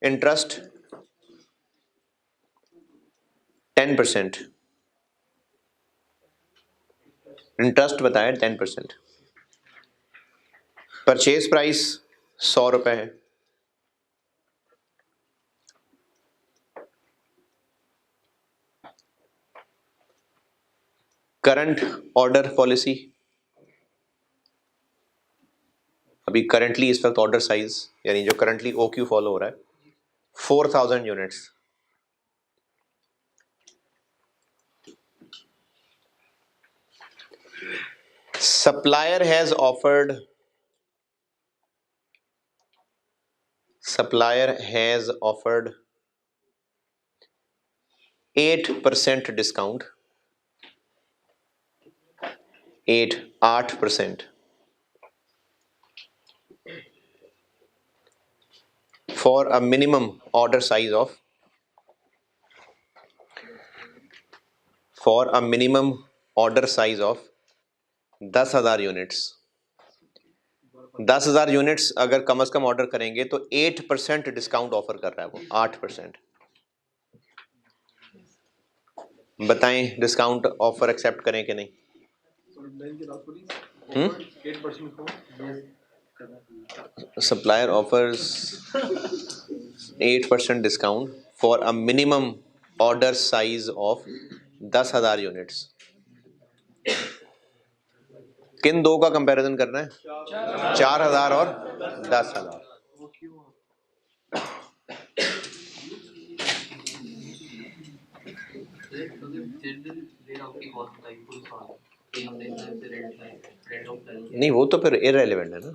इंटरेस्ट 10%, इंटरेस्ट बताया 10%। परचेज प्राइस 100 रुपये है। करंट ऑर्डर पॉलिसी, अभी करंटली इस वक्त ऑर्डर साइज यानी जो करंटली OQ फॉलो हो रहा है 4000 units. supplier has offered 8% discount, 8% for a minimum order size of 10,000 units. 10,000 units अगर कम से कम ऑर्डर करेंगे तो 8% डिस्काउंट ऑफर कर रहा है वो, 8%। बताएं डिस्काउंट ऑफर एक्सेप्ट करें कि नहीं? 8% Supplier offers 8% discount for a minimum order size of 10,000 units. किन दो का कंपैरिजन करना है? 4,000 और 10,000। नहीं वो तो फिर इररेलेवेंट है ना।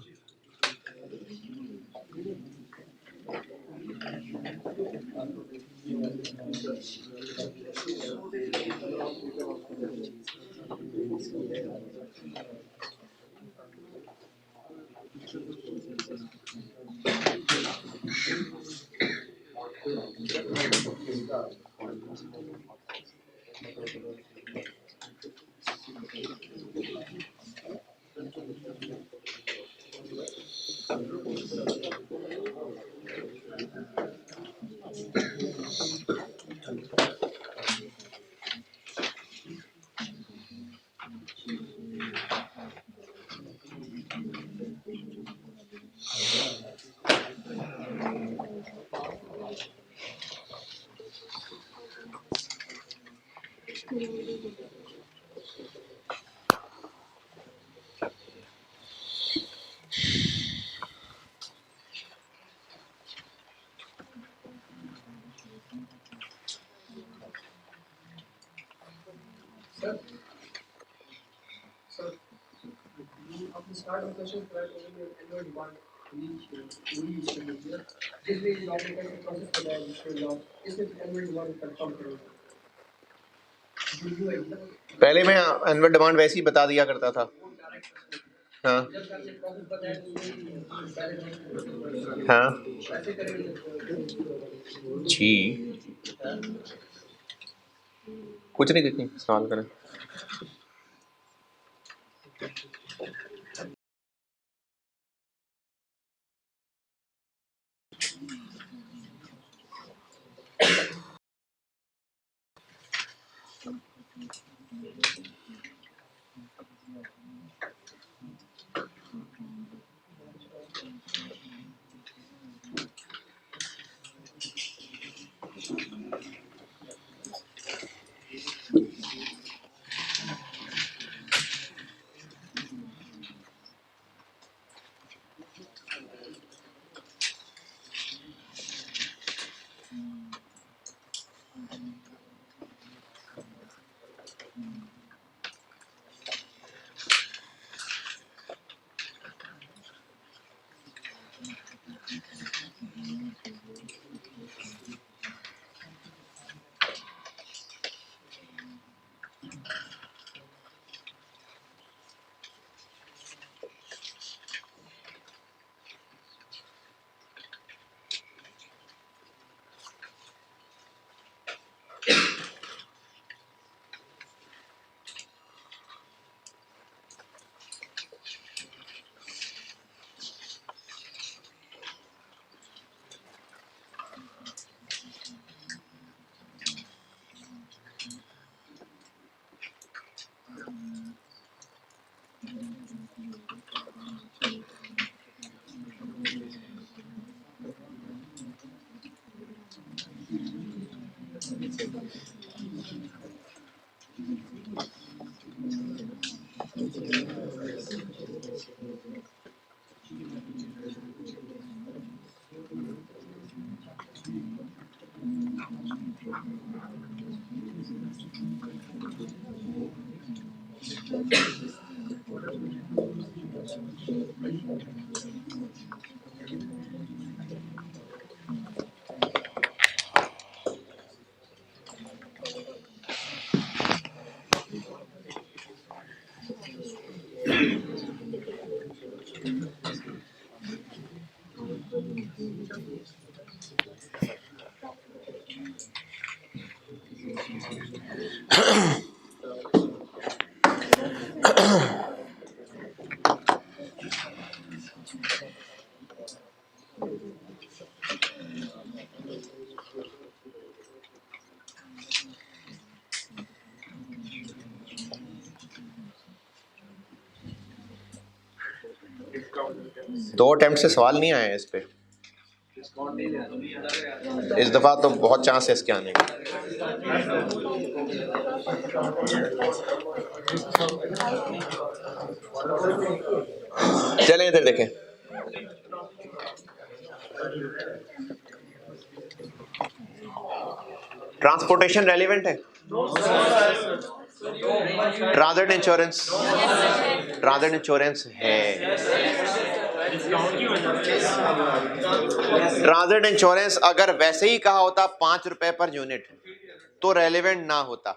आपने स्टार्ट में क्वेश्चन किया तो मैंने एनुअल डिमांड पूरी जिसमें इस आपने कैसे प्रोसेस बताया जिसमें लॉस इसमें एनुअल डिमांड कंफर्म करेंगे। पहले मैं एनुअल डिमांड वैसे ही बता दिया करता था। हाँ हाँ जी कुछ नहीं देखनी सवाल करें। दो अटेम्प्ट से सवाल नहीं आए इस पे, इस दफा तो बहुत चांस है इसके आने का। चलें इधर देखें, ट्रांसपोर्टेशन रेलिवेंट है? ट्रांजिट इंश्योरेंस, ट्रांजिट इंश्योरेंस है। ट्रांजिट इंश्योरेंस अगर वैसे ही कहा होता 5 रुपए पर यूनिट तो रेलिवेंट ना होता,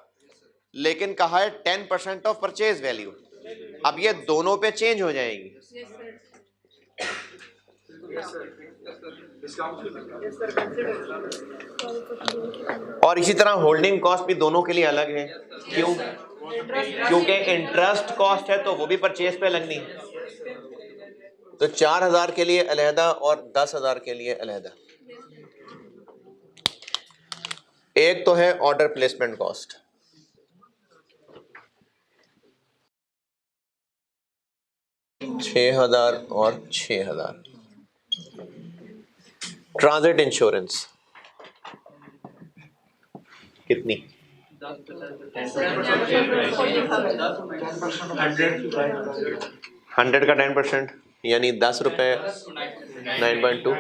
लेकिन कहा है 10% ऑफ परचेज वैल्यू। अब ये दोनों पे चेंज हो जाएगी। और इसी तरह होल्डिंग कॉस्ट भी दोनों के लिए अलग है। क्यों? क्योंकि इंटरेस्ट कॉस्ट है तो वो भी परचेज पे लगनी है। तो 4000 के लिए अलहदा और 10,000 के लिए अलहदा। एक तो है ऑर्डर प्लेसमेंट कॉस्ट, $6,000 और 6,000। ट्रांजिट इंश्योरेंस कितनी? 100 का 10% यानी 10 रुपए 9.2।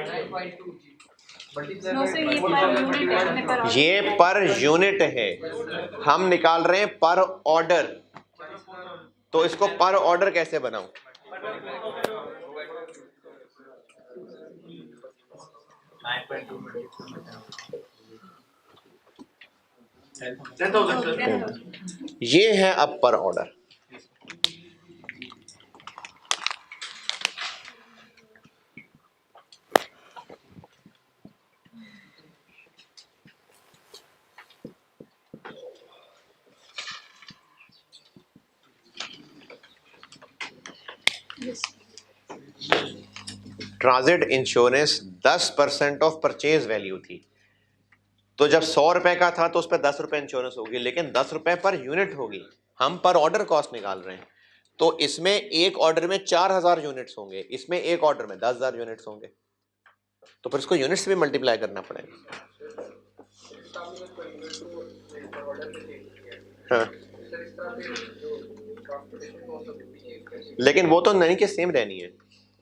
ये पर यूनिट है, हम निकाल रहे हैं पर ऑर्डर। तो इसको पर ऑर्डर कैसे बनाऊं? ये है अब पर order. Transit insurance 10% of purchase value थी, तो जब 100 रुपए का था तो उस पर 10 रुपए इंश्योरेंस होगी, लेकिन 10 रुपए पर यूनिट होगी। हम पर ऑर्डर कॉस्ट निकाल रहे हैं, तो इसमें एक ऑर्डर में 4000 यूनिट्स होंगे, इसमें एक ऑर्डर में 10,000 यूनिट्स होंगे, तो फिर इसको यूनिट्स से भी मल्टीप्लाई करना पड़ेगा। हाँ। लेकिन वो तो नहीं कि सेम रहनी है,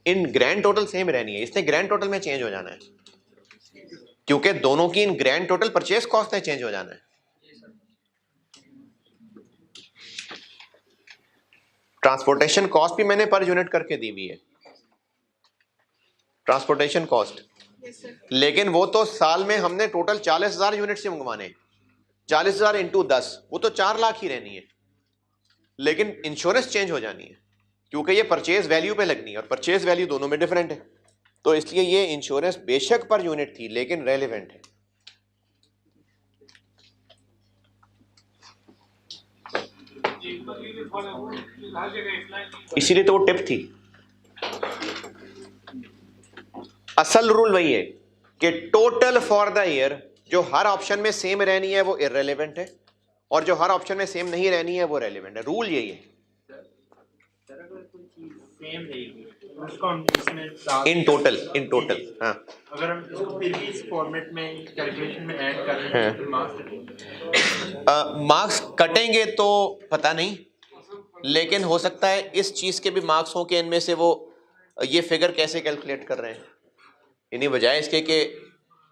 इन ग्रैंड टोटल सेम रहनी है, इसने ग्रैंड टोटल में चेंज हो जाना है, क्योंकि दोनों की इन ग्रैंड टोटल परचेज कॉस्ट में चेंज हो जाना है। ट्रांसपोर्टेशन कॉस्ट भी मैंने पर यूनिट करके दी हुई है, ट्रांसपोर्टेशन कॉस्ट, लेकिन वो तो साल में हमने टोटल 40,000 यूनिट से मंगवाने, 40,000 इंटू 10, वो तो 4 लाख ही रहनी है, लेकिन इंश्योरेंस चेंज हो जानी है, क्योंकि ये परचेज वैल्यू पे लगनी है और परचेज वैल्यू दोनों में डिफरेंट है। तो इसलिए ये इंश्योरेंस बेशक पर यूनिट थी लेकिन रेलेवेंट है। इसीलिए तो वो टिप थी। असल रूल वही है कि टोटल फॉर द ईयर जो हर ऑप्शन में सेम रहनी है वो इररेलेवेंट है, और जो हर ऑप्शन में सेम नहीं रहनी है वो रेलेवेंट है। रूल यही है। सर अगर कोई चीज सेम रहेगी उसको हम इसमें डाल इन टोटल हाँ अगर हम इसको फिर भी इस फॉर्मेट में कैलकुलेशन में ऐड कर रहे हैं तो मार्क्स मार्क्स कटेंगे तो पता नहीं, लेकिन हो सकता है इस चीज़ के भी मार्क्स हो कि इनमें से वो ये फिगर कैसे कैलकुलेट कर रहे हैं, इन्हीं बजाय इसके कि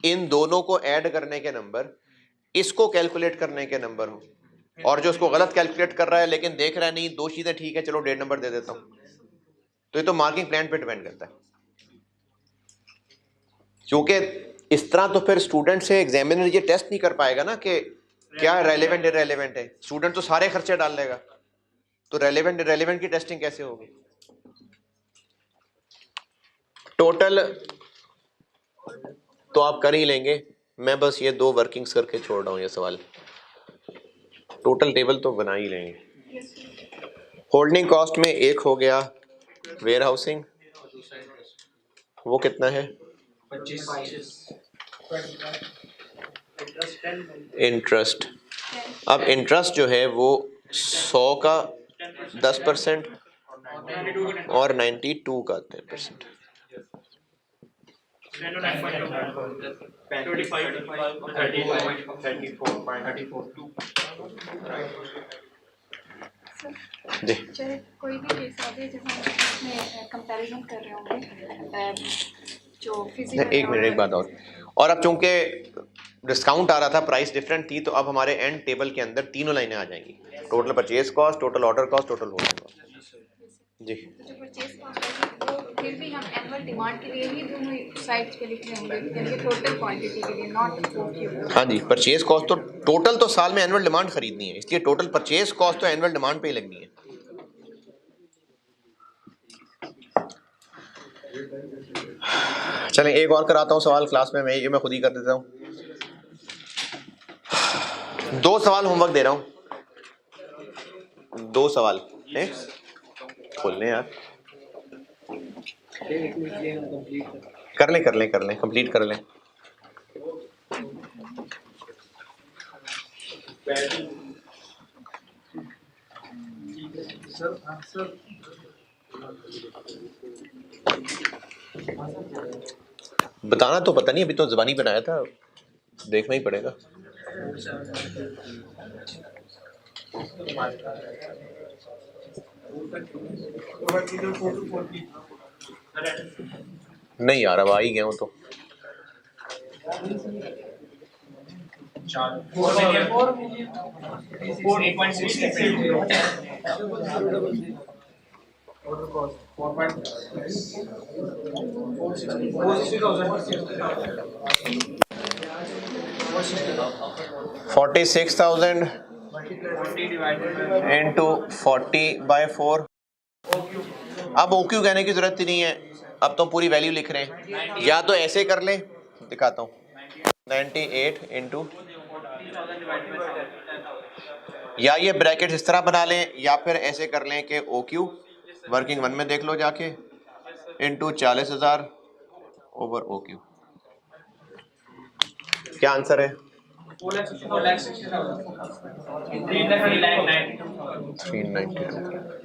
इन दोनों को ऐड करने के नंबर इसको कैलकुलेट करने के नंबर हो, और जो उसको गलत कैलकुलेट कर रहा है लेकिन देख रहा है नहीं दो चीज़ें ठीक है चलो 1.5 नंबर दे देता हूँ, तो ये तो मार्किंग प्लान पे डिपेंड करता है। क्योंकि इस तरह तो फिर स्टूडेंट से एग्जामिनर ये टेस्ट नहीं कर पाएगा ना कि क्या रेलेवेंट इरेलेवेंट है, स्टूडेंट तो सारे खर्चे डाल लेगा, तो रेलेवेंट इरेलेवेंट की टेस्टिंग कैसे होगी। टोटल तो आप कर ही लेंगे, मैं बस ये 2 वर्किंग्स करके छोड़ रहा हूँ ये सवाल, टोटल टेबल तो बना ही लेंगे। होल्डिंग कॉस्ट में एक हो गया वेयर हाउसिंग, वो कितना है 25 इंटरेस्ट। अब इंटरेस्ट जो है वो 100 का 10% और 92 का 10%। 34.34 जी चाहे कोई भी केस आ जाए जब हम इसमें कंपैरिजन कर रहे होंगे जो फिजिकल एक मिनट एक बात और अब चूंकि डिस्काउंट आ रहा था प्राइस डिफरेंट थी, तो अब हमारे एंड टेबल के अंदर तीनों लाइनें आ जाएंगी, total purchase cost, total order cost, total holding cost. जी तो जो परचेज कॉस्ट है वो फिर भी हम एनुअल डिमांड के लिए ही दोनों साइड्स पे लिख रहे होंगे, यानी टोटल क्वांटिटी के लिए, नॉट क्यू। हाँ जी, परचेज कॉस्ट तो टोटल तो साल में एनुअल डिमांड खरीदनी है, इसलिए टोटल परचेज कॉस्ट तो एनुअल डिमांड पे ही लगनी है। चलें एक और कराता हूँ सवाल क्लास में, मैं खुद ही कर देता हूँ। 2 सवाल होमवर्क दे रहा हूँ, 2 सवाल हैं, खोल लें यार, कर लें कंप्लीट कर लें। सर बताना तो पता नहीं, अभी तो ज़बानी बनाया था, देखना ही पड़ेगा। नहीं यार अब आ ही गया हूँ तो 46,000 इंटू 40/4। अब OQ कहने की जरूरत ही नहीं है, अब तो पूरी वैल्यू लिख रहे हैं, या तो ऐसे कर लें, दिखाता हूँ 98 इंटू, या ये ब्रैकेट इस तरह बना लें, या फिर ऐसे कर लें कि OQ वर्किंग 1 में देख लो जाके इंटू 40,000 ओवर OQ। क्या आंसर है 392।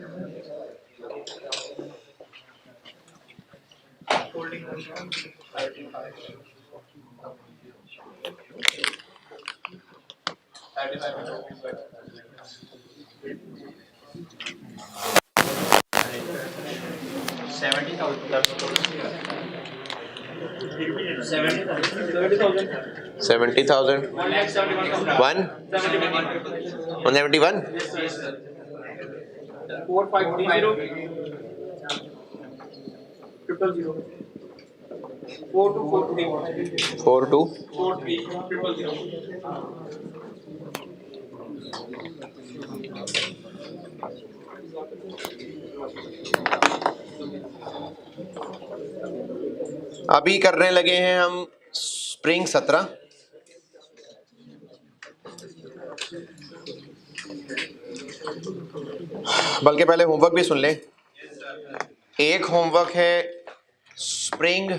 $70,000 171 42 अभी करने लगे हैं हम स्प्रिंग 17। बल्कि पहले होमवर्क भी सुन लें। एक होमवर्क है spring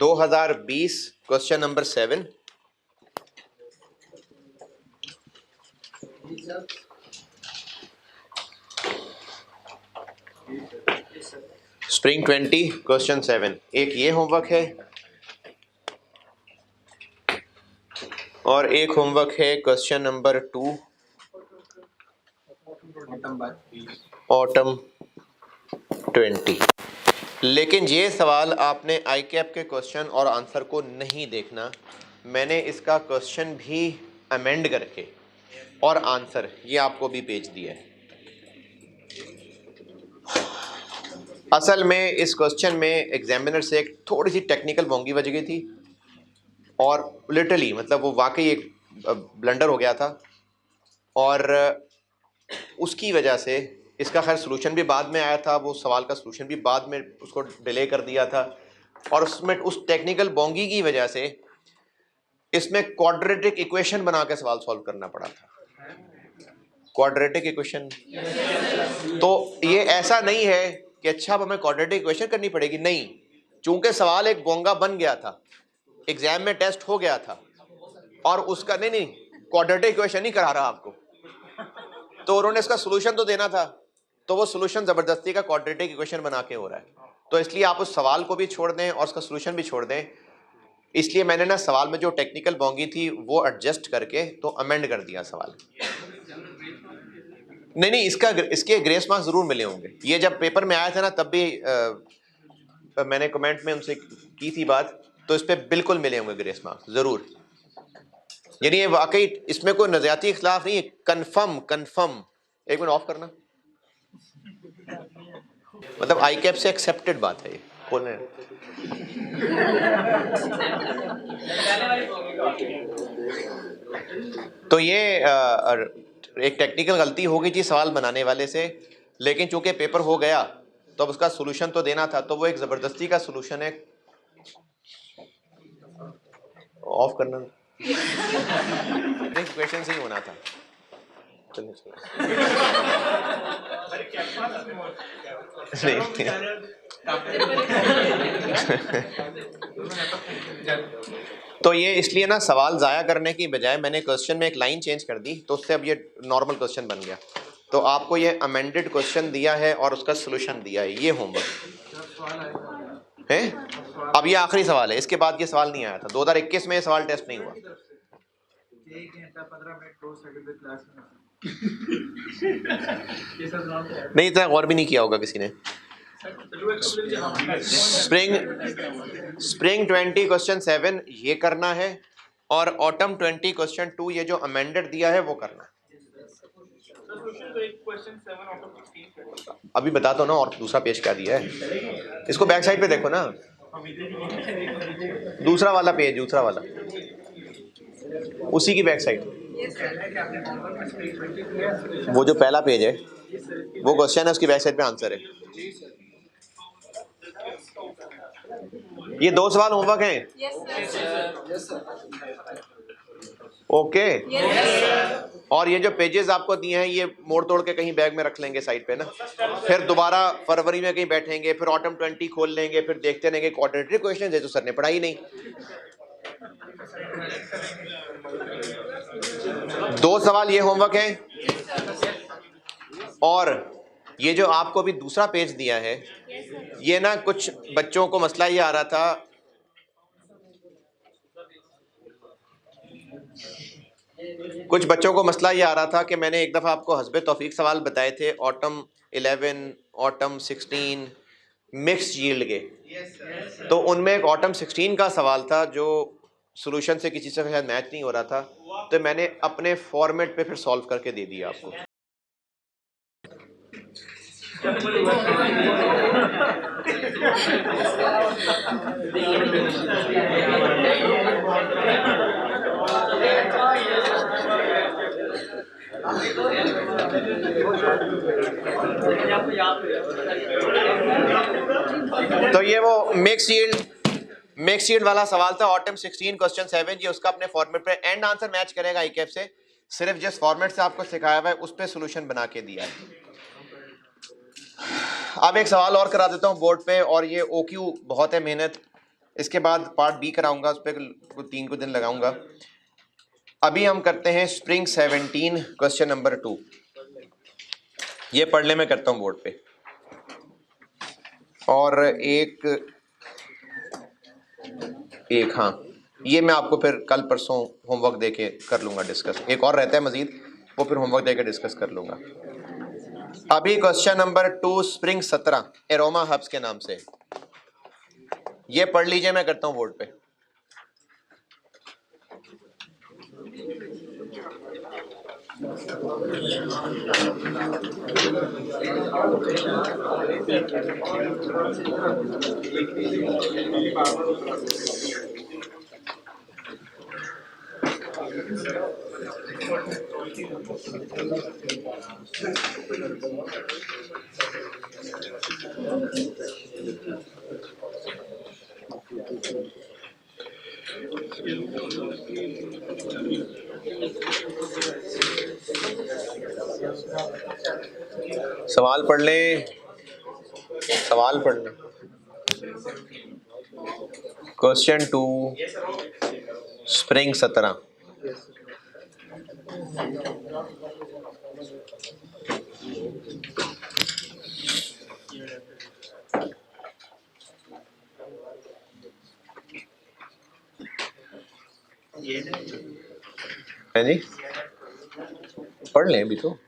2020 question number 7। Spring 20 question 7, एक ये होमवर्क है और एक होमवर्क है क्वेश्चन नंबर 2 ऑटम 20। लेकिन ये सवाल आपने आई कैप के क्वेश्चन और आंसर को नहीं देखना, मैंने इसका क्वेश्चन भी अमेंड करके और आंसर ये आपको भी भेज दिया है। असल में इस क्वेश्चन में एग्जामिनर से एक थोड़ी सी टेक्निकल बोंगी बज गई थी और लिटरली मतलब वो वाकई एक ब्लंडर हो गया था और उसकी वजह से इसका खैर सलूशन भी बाद में आया था, वो सवाल का सलूशन भी बाद में उसको डिले कर दिया था और उसमें उस टेक्निकल बोंगी की वजह से इसमें क्वाड्रेटिक इक्वेशन बना के सवाल सॉल्व करना पड़ा था। क्वाड्रेटिक इक्वेशन तो ये ऐसा नहीं है कि अच्छा अब हमें क्वाड्रेटिक इक्वेशन करनी पड़ेगी, नहीं, चूंकि सवाल एक बोंगा बन गया था, एग्जाम में टेस्ट हो गया था और उसका नहीं क्वाड्रेटिक इक्वेशन नहीं करा रहा आपको, तो उन्होंने इसका सलूशन तो देना था, तो वो सलूशन जबरदस्ती का क्वाड्रेटिक इक्वेशन बना के हो रहा है। तो इसलिए आप उस सवाल को भी छोड़ दें और उसका सलूशन भी छोड़ दें। इसलिए मैंने ना सवाल में जो टेक्निकल बोंगी थी वो एडजस्ट करके तो अमेंड कर दिया सवाल। नहीं इसके ग्रेस मार्क्स जरूर मिले होंगे। ये जब पेपर में आया था ना तब भी मैंने कमेंट में उनसे की थी बात, तो इस पर बिल्कुल मिले होंगे ग्रेस मार्क्स जरूर। यानी ये वाकई इसमें कोई नजरियाती इख्लाफ नहीं है, कन्फर्म। एक मिनट ऑफ करना, मतलब आई कैप से एक्सेप्टेड बात है ये बोलने। तो ये एक टेक्निकल गलती हो गई थी सवाल बनाने वाले से, लेकिन चूंकि पेपर हो गया तो अब उसका सलूशन तो देना था, तो वो एक जबरदस्ती का सलूशन है। ऑफ करना क्वेश्चन से ही होना था। तो ये इसलिए ना सवाल ज़ाया करने की बजाय मैंने क्वेश्चन में एक लाइन चेंज कर दी, तो उससे अब ये नॉर्मल क्वेश्चन बन गया। तो आपको ये अमेंडेड क्वेश्चन दिया है और उसका सलूशन दिया है, ये होमवर्क है। अब ये आखिरी सवाल है, इसके बाद ये सवाल नहीं आया था। 2021 में ये सवाल टेस्ट नहीं हुआ। नहीं इतना गौर भी नहीं किया होगा किसी ने। स्प्रिंग 20 क्वेश्चन 7 ये करना है और ऑटम 20 क्वेश्चन 2 ये जो अमेंडेड दिया है वो करना है। अभी बता दो ना, और दूसरा पेज क्या दिया है, इसको बैक साइड पे देखो ना, दूसरा वाला पेज, दूसरा वाला, उसी की बैक साइड, वो जो पहला पेज है वो क्वेश्चन है, उसकी बैक साइड पे आंसर है। ये 2 सवाल होमवर्क हैं। ओके और ये जो पेजेस आपको दिए हैं ये मोड़ तोड़ के कहीं बैग में रख लेंगे साइड पे ना, फिर दोबारा फरवरी में कहीं बैठेंगे, फिर ऑटम 20 खोल लेंगे, फिर देखते रहेंगे क्वाड्रेटिक क्वेश्चन है जो सर ने पढ़ाई नहीं। 2 सवाल ये होमवर्क है और ये जो आपको भी दूसरा पेज दिया है, ये ना कुछ बच्चों को मसला ये आ रहा था, कि मैंने एक दफ़ा आपको हस्बे तौफीक सवाल बताए थे ऑटम 11, ऑटम 16 मिक्स यील्ड के, तो उनमें एक ऑटम 16 का सवाल था जो सॉल्यूशन से किसी से शायद मैच नहीं हो रहा था, तो मैंने अपने फॉर्मेट पे फिर सॉल्व करके दे दिया आपको। तो ये वो मिक्स यील्ड वाला सवाल था ऑटम 16 क्वेश्चन 7, ये उसका अपने फॉर्मेट पे एंड आंसर मैच करेगा आई कैप से, सिर्फ जिस फॉर्मेट से आपको सिखाया हुआ है उस पे सॉल्यूशन बना के दिया है। अब एक सवाल और करा देता हूँ बोर्ड पे, और ये ओक्यू बहुत है मेहनत, इसके बाद पार्ट बी कराऊंगा, उस पर 3 दिन लगाऊंगा। अभी हम करते हैं स्प्रिंग 17 क्वेश्चन नंबर 2, ये पढ़ने में करता हूँ बोर्ड पे। और एक हाँ, ये मैं आपको फिर कल परसों होमवर्क दे के कर लूँगा डिस्कस। एक और रहता है मज़ीद, वो फिर होमवर्क दे के डिस्कस कर लूँगा। अभी question number 2 spring 17 aroma hubs के नाम से, ये पढ़ लीजिए, मैं करता हूँ बोर्ड पे। सवाल पढ़ लें, सवाल पढ़ लें। Question 2 spring 17। है जी, पढ़ लें अभी तो।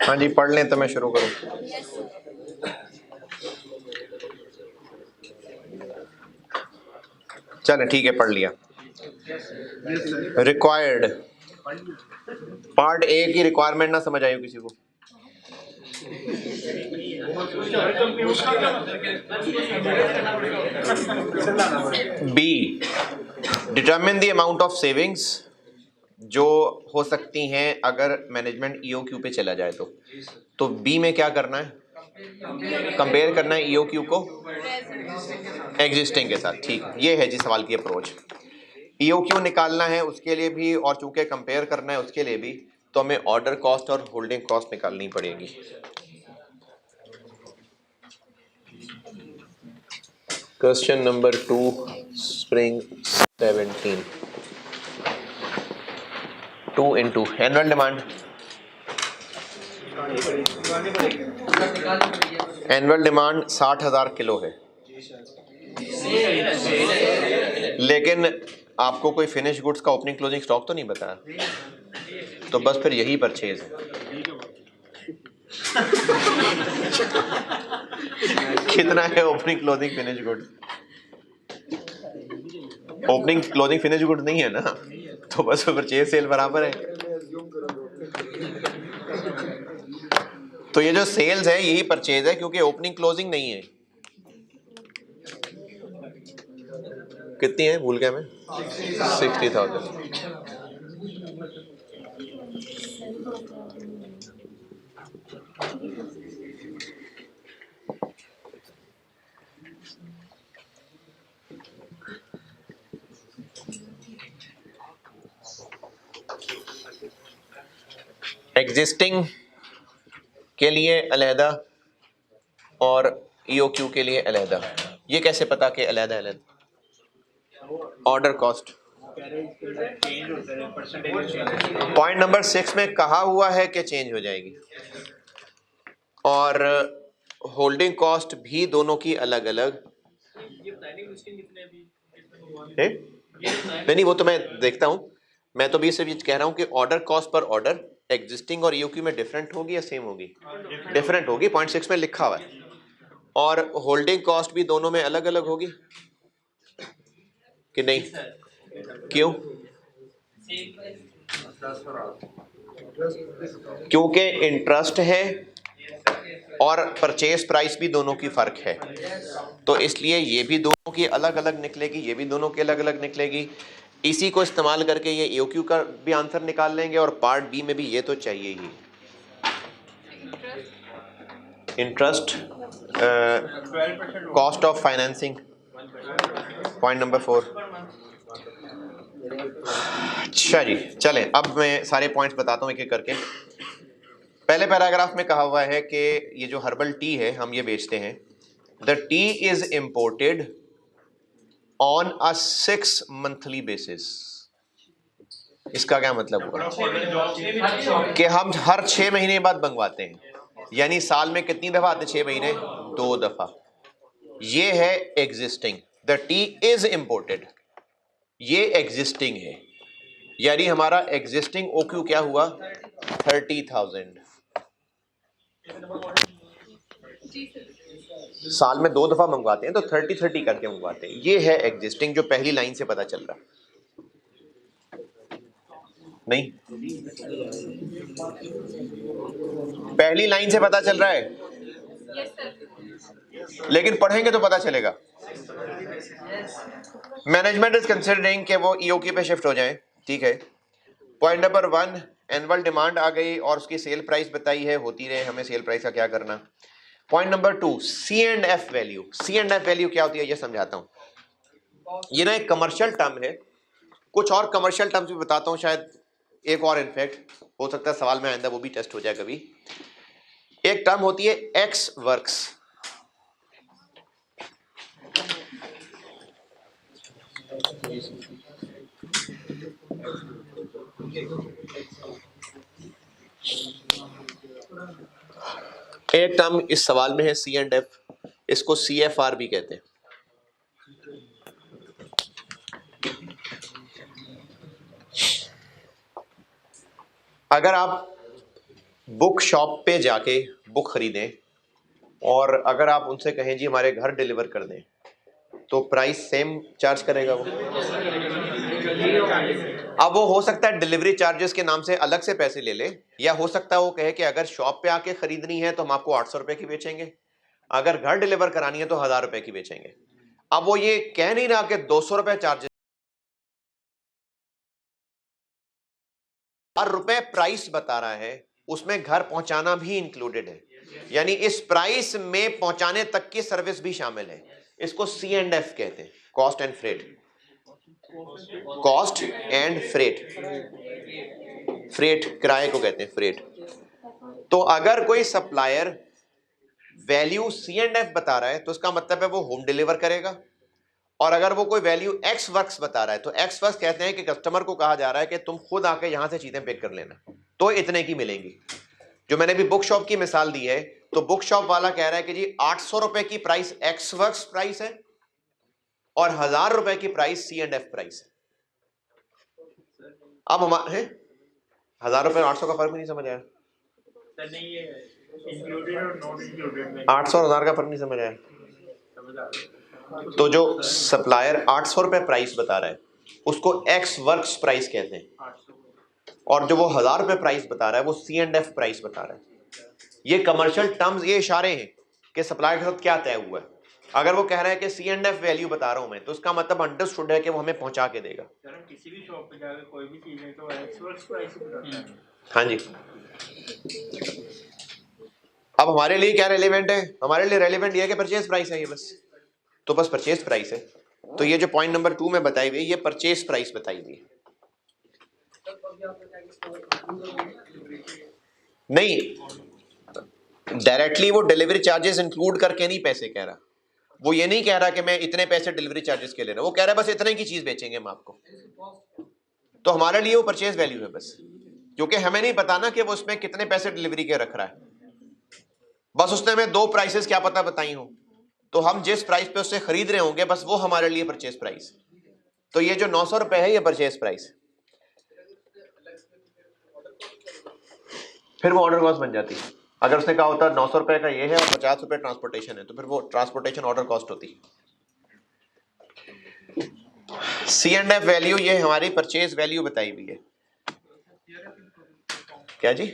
हाँ जी, पढ़ लें तो मैं शुरू करूँ। चलें ठीक है, पढ़ लिया। रिक्वायर्ड पार्ट ए की रिक्वायरमेंट ना समझ आई हो किसी को? B, determine the amount of savings जो हो सकती हैं अगर मैनेजमेंट ईओक्यू पे चला जाए तो बी में क्या करना है? कंपेयर करना है ईओक्यू को एग्जिस्टिंग के साथ। ठीक है, ये है जी सवाल की अप्रोच। ईओक्यू निकालना है उसके लिए भी, और चूंकि कंपेयर करना है उसके लिए भी, तो हमें ऑर्डर कॉस्ट और होल्डिंग कॉस्ट निकालनी पड़ेगी। Question number 2 spring 17 2 into annual demand. Annual demand 60,000 kilo है, लेकिन आपको कोई फिनिश गुड्स का ओपनिंग क्लोजिंग स्टॉक तो नहीं बताया, तो बस फिर यही परचेज है। कितना है opening closing finish goods? Opening closing finish goods नहीं है ना, तो बस परचेज सेल बराबर है। तो ये जो सेल्स है यही परचेज है, क्योंकि ओपनिंग क्लोजिंग नहीं है। कितनी है भूल गया मैं, 60,000। एग्जिस्टिंग के लिए अलहदा और ईओक्यू के लिए अलहदा, ये कैसे पता कि अलहदा अलहदा? ऑर्डर कॉस्ट पॉइंट नंबर 6 में कहा हुआ है कि चेंज हो जाएगी, और होल्डिंग कॉस्ट भी दोनों की अलग अलग है। नहीं वो तो मैं देखता हूं, मैं तो भी सिर्फ ये कह रहा हूं कि order cost per order existing और ईओक्यू में डिफरेंट होगी या सेम होगी? डिफरेंट होगी, पॉइंट 6 में लिखा हुआ है। और होल्डिंग कॉस्ट भी दोनों में अलग अलग होगी कि नहीं? क्यों? क्योंकि इंटरेस्ट है और परचेज प्राइस भी दोनों की फर्क है, तो इसलिए ये भी दोनों की अलग अलग निकलेगी, ये भी दोनों की अलग अलग निकलेगी। इसी को इस्तेमाल करके ये ईओक्यू का भी आंसर निकाल लेंगे, और पार्ट बी में भी ये तो चाहिए ही। Interest, cost of financing, point number 4। अच्छा जी, चलें अब मैं सारे पॉइंट्स बताता हूँ एक एक करके। पहले पैराग्राफ में कहा हुआ है कि ये जो हर्बल टी है हम ये बेचते हैं, the T is imported on a 6 monthly basis. इसका क्या मतलब हुआ कि हम हर 6 महीने बाद मंगवाते हैं, यानी साल में कितनी दफा आते? 6 महीने, 2 दफा। ये है existing, the T is imported, ये एग्जिस्टिंग है, यानी हमारा एग्जिस्टिंग ओक्यू क्या हुआ? 30,000। साल में 2 दफा मंगवाते हैं तो 30-30 करके मंगवाते हैं। ये है एग्जिस्टिंग, जो पहली लाइन से पता चल रहा है। नहीं, पहली लाइन से पता चल रहा है, लेकिन पढ़ेंगे तो पता चलेगा। मैनेजमेंट इज कंसिडरिंग कि वो ईओक्यू पे शिफ्ट हो जाए, ठीक है। पॉइंट नंबर 1, एनुअल डिमांड आ गई और उसकी सेल प्राइस बताई है, होती रहे, हमें सेल प्राइस का क्या करना। Point number 2, C and F value. C and F value क्या होती है ये समझाता हूं। ये ना एक कमर्शियल टर्म है, कुछ और कमर्शियल टर्म्स भी बताता हूं, शायद एक और इनफैक्ट हो सकता है सवाल में आइंदा वो भी टेस्ट हो जाए कभी। एक टर्म होती है एक्स वर्क्स। एक टर्म इस सवाल में है सी एंड एफ, इसको सी एफ आर भी कहते हैं। अगर आप बुक शॉप पे जाके बुक खरीदें और अगर आप उनसे कहें जी हमारे घर डिलीवर कर दें, तो प्राइस सेम चार्ज करेगा वो। अब वो हो सकता है डिलीवरी चार्जेस के नाम से अलग से पैसे ले ले, या हो सकता है वो कहे कि अगर शॉप पे आके खरीदनी है तो हम आपको 800 रुपए की बेचेंगे, अगर घर डिलीवर करानी है तो 1000 रुपए की बेचेंगे। अब वो ये कह नहीं रहा कि 200 रुपए चार्जेस, 1000 रुपए प्राइस बता रहा है, उसमें घर पहुंचाना भी इंक्लूडेड है, यानी इस प्राइस में पहुंचाने तक की सर्विस भी शामिल है। इसको सी एंड एफ कहते हैं, cost and freight. Cost and freight, freight किराए को कहते हैं फ्रेट। तो अगर कोई supplier value C and F बता रहा है तो इसका मतलब है वो होम डिलीवर करेगा, और अगर वो कोई वैल्यू एक्स वर्क्स बता रहा है तो एक्स वर्क्स कहते हैं कि कस्टमर को कहा जा रहा है कि तुम खुद आके यहां से चीजें पिक कर लेना, तो इतने की मिलेंगी। जो मैंने भी बुक शॉप की मिसाल दी है, तो बुक शॉप वाला कह रहा है कि जी 800 रुपए की प्राइस एक्स वर्क्स प्राइस है और 1000 रुपए की price C and F price है। अब हम 1000 रुपए 800 का फर्क भी नहीं समझ आया। 800 और 1000 का फर्क नहीं समझ आया। तो जो सप्लायर 800 रुपए प्राइस बता रहा है उसको एक्स वर्क्स प्राइस कहते हैं, और जो वो 1000 रुपए प्राइस बता रहा है वो सी एंड एफ प्राइस बता रहा है। ये कमर्शियल टर्म्स, ये इशारे हैं कि सप्लायर के साथ क्या तय हुआ है। अगर वो कह रहा है कि C&F वैल्यू बता रहा हूं मैं, तो उसका मतलब अंडरस्टूड है कि वो हमें पहुंचा के देगा। सर हम किसी भी शॉप पे जाकर कोई भी चीज है तो एक्चुअल प्राइस ही बताता है। हाँ जी। अब हमारे लिए क्या रेलिवेंट है? हमारे लिए रेलिवेंट ये है कि परचेज प्राइस है ये बस, तो बस परचेज प्राइस है। तो ये जो पॉइंट नंबर 2 में बताई हुई, ये परचेज प्राइस बताई हुई है। नहीं, डायरेक्टली वो डिलीवरी चार्जेस इंक्लूड करके नहीं पैसे कह रहा। वो ये नहीं कह रहा कि मैं इतने पैसे डिलीवरी चार्जेस के ले रहा हूं, वो कह रहा है बस इतने की चीज बेचेंगे हम आपको। तो हमारे लिए वो परचेज वैल्यू है बस, क्योंकि हमें नहीं पता ना कि वो उसमें कितने पैसे डिलीवरी के रख रहा है। बस उसने हमें 2 प्राइसेस क्या पता बताई हो, तो हम जिस प्राइस पे उससे खरीद रहे होंगे बस वो हमारे लिए परचेज प्राइस। तो ये जो 900 रुपए है ये परचेज प्राइस, फिर वो ऑर्डर कॉस्ट बन जाती है। अगर उसने कहा होता 900 रुपए का ये है और 50 रुपए ट्रांसपोर्टेशन है, तो फिर वो ट्रांसपोर्टेशन ऑर्डर कॉस्ट होती। C&F वैल्यू ये हमारी परचेज वैल्यू बताई हुई है। क्या जी?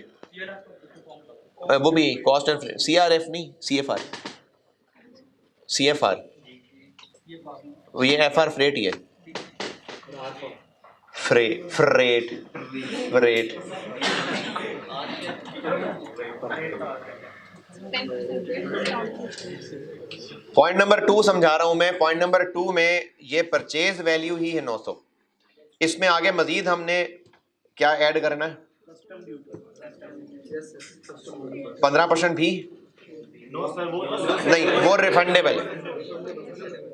वो भी कॉस्ट एंड CRF नहीं, CFR। CFR वो ये FR फ्रेट ही है, फ्रेट। पॉइंट नंबर 2 समझा रहा हूं मैं। पॉइंट नंबर 2 में ये परचेज वैल्यू ही है 900। इसमें आगे मजीद हमने क्या ऐड करना है? 15% भी नहीं, वो रिफंडेबल है।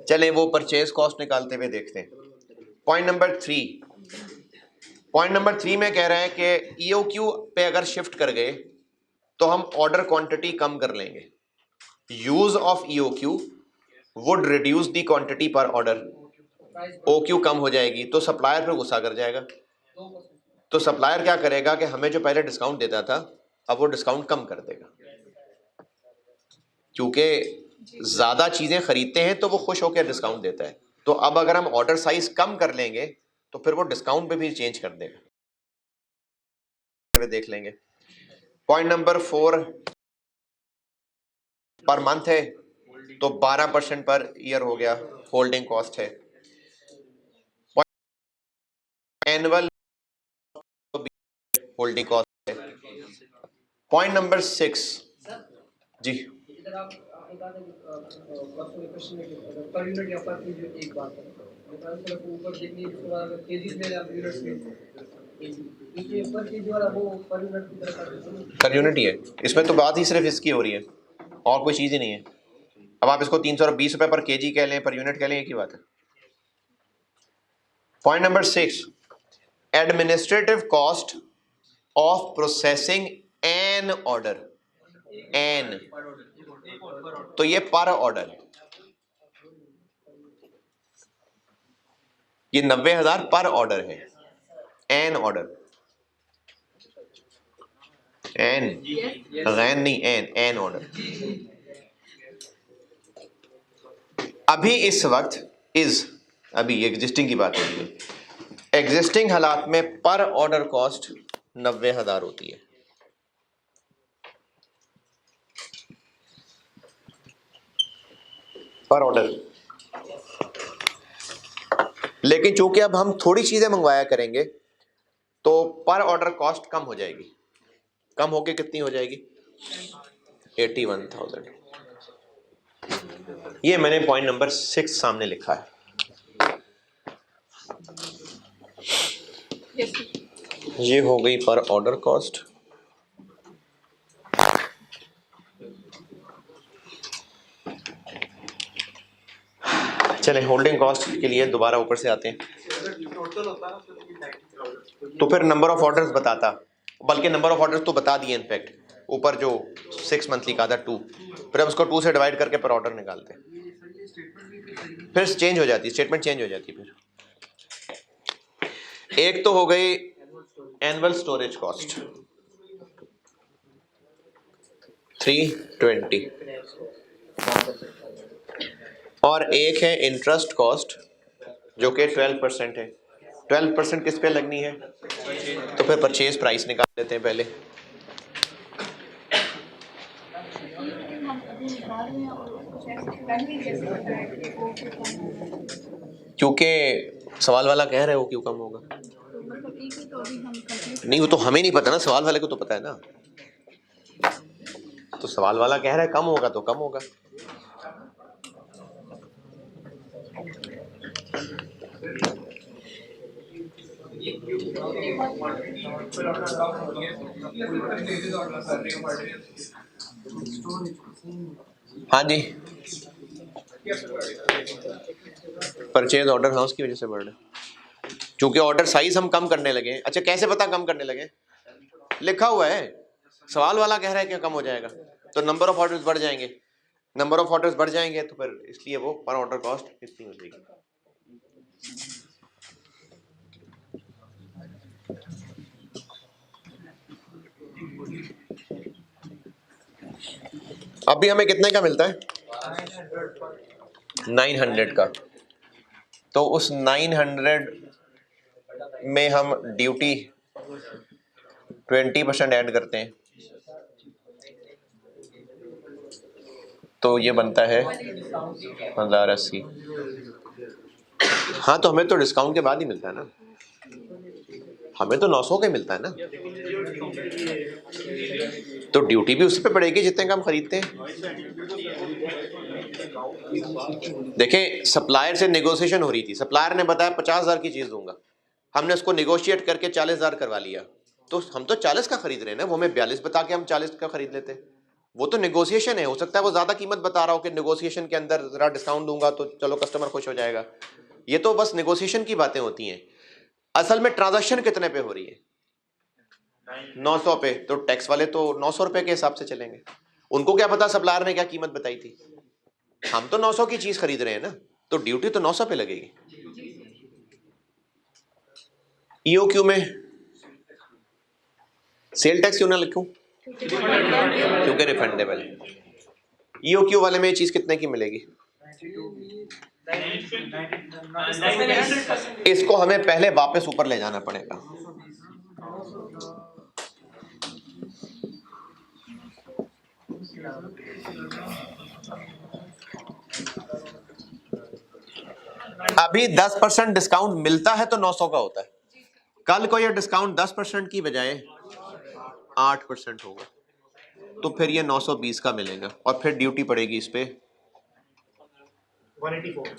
चलें वो परचेज कॉस्ट निकालते हुए देखते हैं। पॉइंट नंबर 3 में कह रहा है कि EOQ पे अगर शिफ्ट कर गए तो हम ऑर्डर क्वांटिटी कम कर लेंगे। Use of EOQ would reduce the quantity पर ऑर्डर। OQ कम हो जाएगी तो सप्लायर पे गुस्सा कर जाएगा। तो सप्लायर क्या करेगा कि हमें जो पहले डिस्काउंट देता था अब वो डिस्काउंट कम कर देगा, क्योंकि ज्यादा चीजें खरीदते हैं तो वो खुश होकर डिस्काउंट देता है। तो अब अगर हम ऑर्डर साइज कम कर लेंगे तो फिर वो डिस्काउंट पे भी चेंज कर देगा। देख लेंगे। पॉइंट नंबर 4 पर मंथ है तो 12% पर ईयर हो गया, होल्डिंग कॉस्ट है। एनुअल होल्डिंग कॉस्ट है। पॉइंट नंबर 6 जी, इधर आप एक आधा क्वेश्चन में पर यूनिट या पर पीस एक बात है, मतलब को ऊपर देखिए उसके बाद अगर केजीस में आप यूनिट्स में ये पर केजी वाला वो पर यूनिट की तरह पर यूनिट ही है। इसमें तो बात ही सिर्फ इसकी हो रही है और कोई चीज ही नहीं है। अब आप इसको 320 रुपए पर केजी कह लें, पर यूनिट कह लें, एक ही बात है। Point number 6 administrative cost of processing an order. An तो ये पर ऑर्डर, ये 90,000 पर ऑर्डर है। एन ऑर्डर, एन गैन नहीं, एन ऑर्डर। अभी इस वक्त अभी एग्जिस्टिंग की बात हो रही है। एग्जिस्टिंग हालात में पर ऑर्डर कॉस्ट 90,000 होती है। पर ऑर्डर। लेकिन चूंकि अब हम थोड़ी चीजें मंगवाया करेंगे तो पर ऑर्डर कॉस्ट कम हो जाएगी। कम होके कितनी हो जाएगी? 81,000। ये मैंने पॉइंट नंबर 6 सामने लिखा है। ये हो गई पर ऑर्डर कॉस्ट। चलें होल्डिंग कॉस्ट के लिए दोबारा ऊपर से आते हैं। तो फिर नंबर ऑफ ऑर्डर्स बताता, बल्कि नंबर ऑफ ऑर्डर्स तो बता दिए इनफैक्ट, ऊपर जो 6 मंथली का था 2, फिर हम उसको 2 से डिवाइड करके पर ऑर्डर निकालते हैं। फिर चेंज हो जाती है, स्टेटमेंट चेंज हो जाती है। फिर एक तो हो गई एनुअल स्टोरेज कॉस्ट 320, और एक है इंटरेस्ट कॉस्ट जो कि 12% है। 12% किस पे लगनी है? तो फिर परचेज प्राइस निकाल लेते हैं पहले। बता रहे हैं और कुछ ऐसे पहले ही जैसे बताया कि वो क्यों कम होगा, क्योंकि सवाल वाला कह रहे हो क्यों कम होगा। तो मतलब एक ही तो अभी हम कंप्लीट नहीं वो तो हमें नहीं पता ना, सवाल वाले को तो पता है ना। तो सवाल वाला कह रहा है कम होगा तो कम होगा। हाँ जी, परचेज ऑर्डर हाउस की वजह से बढ़ रहा है, क्योंकि ऑर्डर साइज हम कम करने लगे। अच्छा कैसे पता कम करने लगे, लिखा हुआ है, सवाल वाला कह रहा है कि कम हो जाएगा, तो नंबर ऑफ ऑर्डर्स बढ़ जाएंगे, नंबर ऑफ ऑर्डर्स बढ़ जाएंगे तो फिर इसलिए वो पर ऑर्डर कॉस्ट इतनी हो जाएगी। अभी हमें कितने का मिलता है, 900 का। तो उस 900 में हम ड्यूटी 20% ऐड करते हैं, तो ये बनता है 1080। हाँ तो हमें तो डिस्काउंट के बाद ही मिलता है ना, हमें तो 900 का मिलता है ना, तो ड्यूटी भी उसी पे पड़ेगी जितने का हम खरीदते हैं। देखें सप्लायर से नेगोशिएशन हो रही थी, सप्लायर ने बताया 50,000 की चीज दूंगा, हमने उसको नेगोशिएट करके 40,000 करवा लिया, तो हम तो 40 का खरीद रहे हैं ना, वो हमें 42 बता के हम 40 का खरीद लेते हैं। वो तो नेगोशिएशन है, हो सकता है वो ज्यादा कीमत बता रहा हो कि नेगोशिएशन के अंदर जरा डिस्काउंट दूंगा तो चलो कस्टमर खुश हो जाएगा। ये तो बस नेगोशिएशन की बातें होती हैं। असल में ट्रांजैक्शन कितने पे हो रही है, 900 पे, तो टैक्स वाले तो 900 रुपए के हिसाब से चलेंगे, उनको क्या पता सप्लायर ने क्या कीमत बताई थी। हम तो 900 की चीज खरीद रहे हैं ना, तो ड्यूटी तो 900 पे लगेगी। ईओक्यू में सेल टैक्स क्यों ना लिखूं, क्योंकि रिफंडेबल है। ईओक्यू वाले में ये चीज कितने की मिलेगी, इसको हमें पहले वापस ऊपर ले जाना पड़ेगा। अभी 10% डिस्काउंट मिलता है तो 900 का होता है, कल को ये डिस्काउंट 10% की बजाय 8% होगा, तो फिर ये 920 का मिलेगा और फिर ड्यूटी पड़ेगी इस पे 184।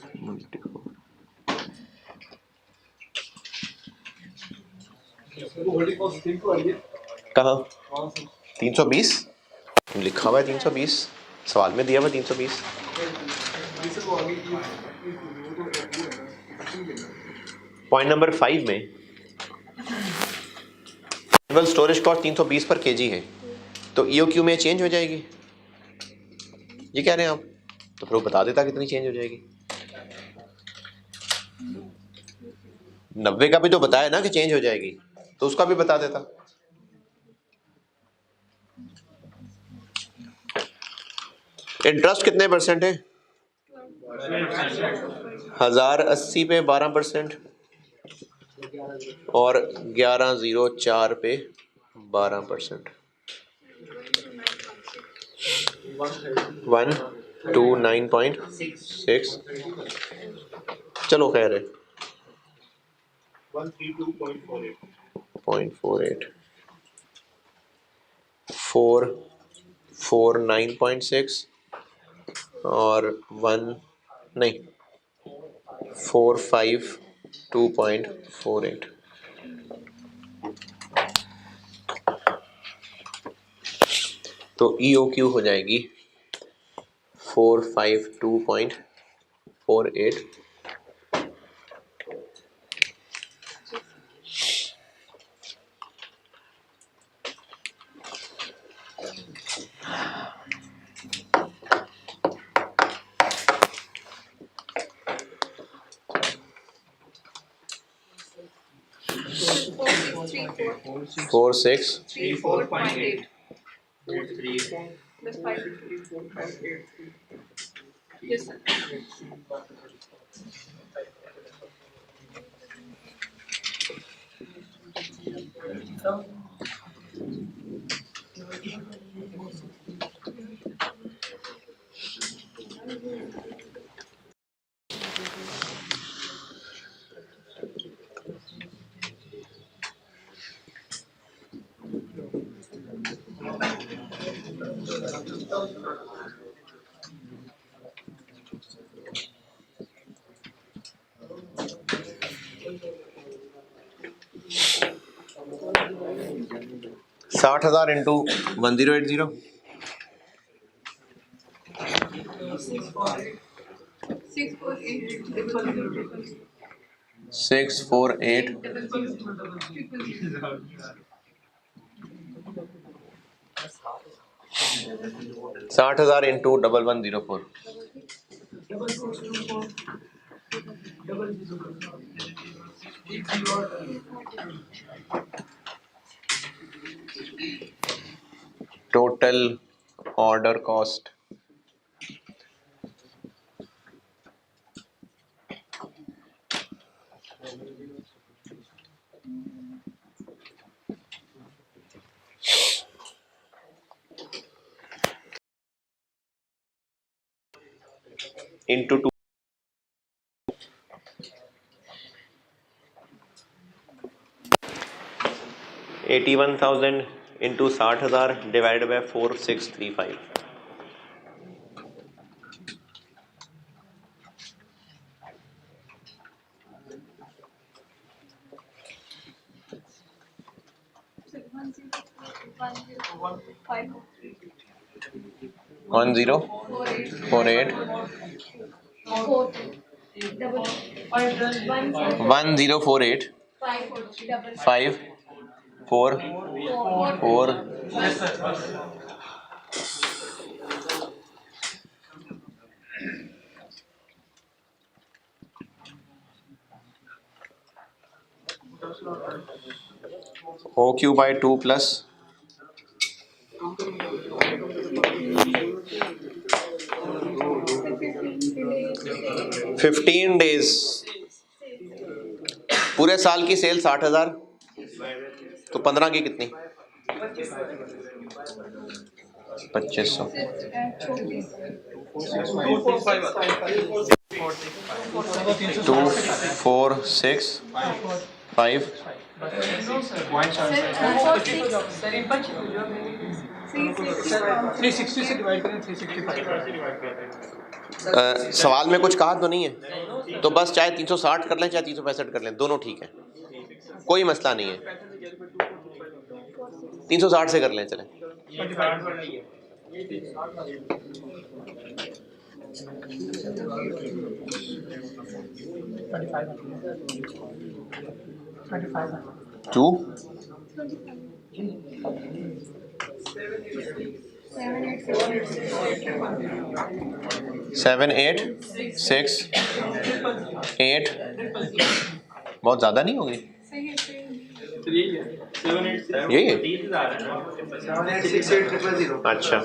कहाँ 320 लिखा हुआ है, 320 सवाल में दिया हुआ 320। पॉइंट नंबर 5 में एनुअल स्टोरेज कॉस्ट 320 पर केजी है, तो ईओक्यू में चेंज हो जाएगी, ये कह रहे हैं आप, तो फिर वो बता देता कितनी चेंज हो जाएगी। 90 का भी तो बताया ना कि चेंज हो जाएगी, तो उसका भी बता देता। इंटरेस्ट कितने परसेंट है, 1080 पे 12% और 1104 पे 12%, 129.6। चलो खैर है 132.48 449.6 और 452.48। तो ईओक्यू हो जाएगी 452.48। Four six 34.8 plus 5. Yes, sir. 60,000 into 1080 648 60,000 into 1104 total order cost into 2 81,000 into 60,000 divide by 4635 1048 1048 5 4 4 OQ by 2 plus 15 days पूरे साल की सेल 60,000 तो 15 की कितनी 2500 2465 360 से डिवाइड करें 365 सवाल में कुछ कहा तो नहीं है तो बस चाहे 360 कर लें चाहे 365 कर लें दोनों ठीक है कोई मसला नहीं है 360 से कर लें चलें 2 7 8 6 8 बहुत ज़्यादा नहीं होगी यही है अच्छा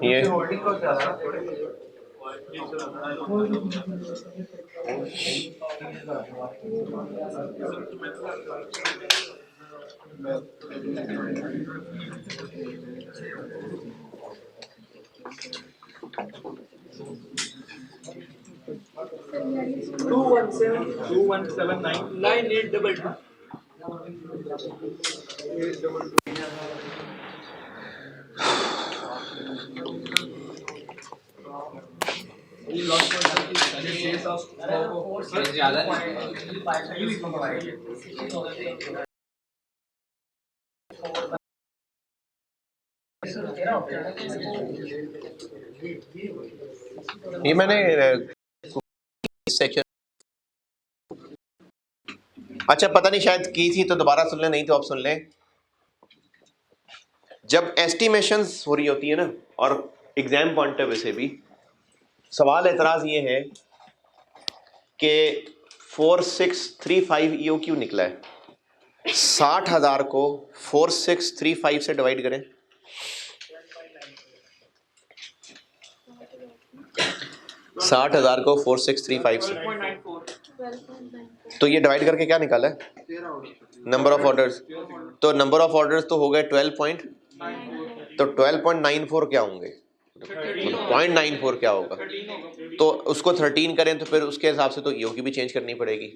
ये 217299822 ये मैंने सेक्शन अच्छा पता नहीं शायद की थी तो दोबारा सुन लें नहीं तो आप सुन लें जब एस्टिमेशंस हो रही होती है ना और एग्जाम पॉइंट ऑफ व्यू से भी सवाल एतराज़ ये है कि 4635 EOQ निकला है 60,000 को 4635 से डिवाइड करें 60,000 को 4635 से तो ये डिवाइड करके क्या निकाला है नंबर ऑफ ऑर्डर्स तो नंबर ऑफ ऑर्डर्स तो हो गए 12 पॉइंट तो 12.94 क्या होंगे 0.94 क्या होगा तो उसको 13 करें तो फिर उसके हिसाब से तो EOQ भी चेंज करनी पड़ेगी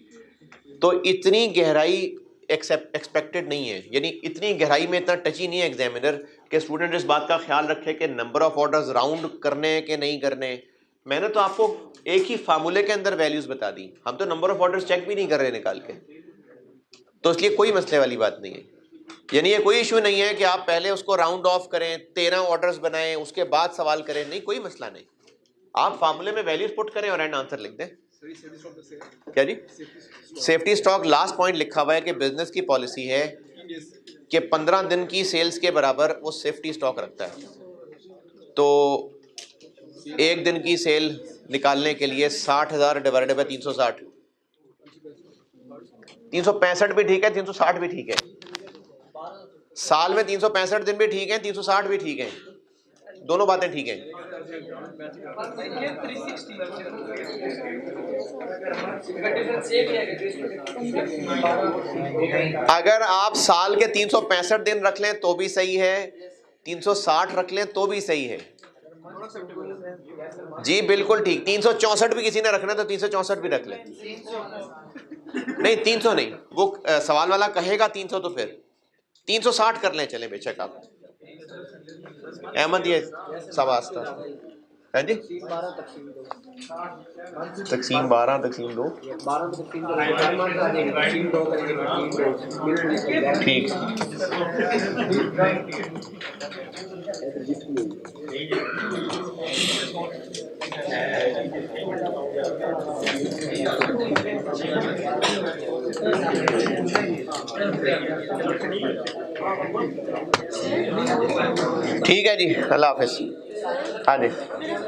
तो इतनी गहराई एक्सपेक्टेड नहीं है, यानी इतनी गहराई में इतना टची नहीं है एग्जामिनर कि स्टूडेंट इस बात का ख्याल रखे कि नंबर ऑफ ऑर्डर्स राउंड करने हैं कि नहीं करने। मैंने तो आपको एक ही फार्मूले के अंदर वैल्यूज बता दी, हम तो नंबर ऑफ ऑर्डर्स चेक भी नहीं कर रहे निकाल के, तो इसलिए कोई मसले वाली बात नहीं है। यानी ये कोई इशू नहीं है कि आप पहले उसको राउंड ऑफ करें, 13 ऑर्डर्स बनाएं, उसके बाद सवाल करें, नहीं, कोई मसला नहीं। आप फार्मूले में वैल्यूज पुट करें और एंड आंसर लिख दें। क्या जी? सेफ्टी स्टॉक लास्ट पॉइंट लिखा हुआ है कि बिजनेस की पॉलिसी है कि 15 दिन की सेल्स के बराबर वो सेफ्टी स्टॉक रखता है। तो एक दिन की सेल निकालने के लिए 60,000 डिवाइडेड बाय 360, 365 भी ठीक है, 360 भी ठीक है, साल में 365 दिन भी ठीक है, 360 भी ठीक है, दोनों बातें ठीक हैं। अगर आप साल के 365 दिन रख लें तो भी सही है, 360 रख लें तो भी सही है जी, बिल्कुल ठीक। 364 भी किसी ने रखना तो 364 भी रख लें। नहीं 300 नहीं, वो सवाल वाला कहेगा 300 तो फिर 360 कर लें, चलें बेशक आप। अहमद ये सवास्ता है जी, तकसीम 12 तकसीम 2 ठीक। ठीक है जी, अल्लाह हाफिज। हाँ जी।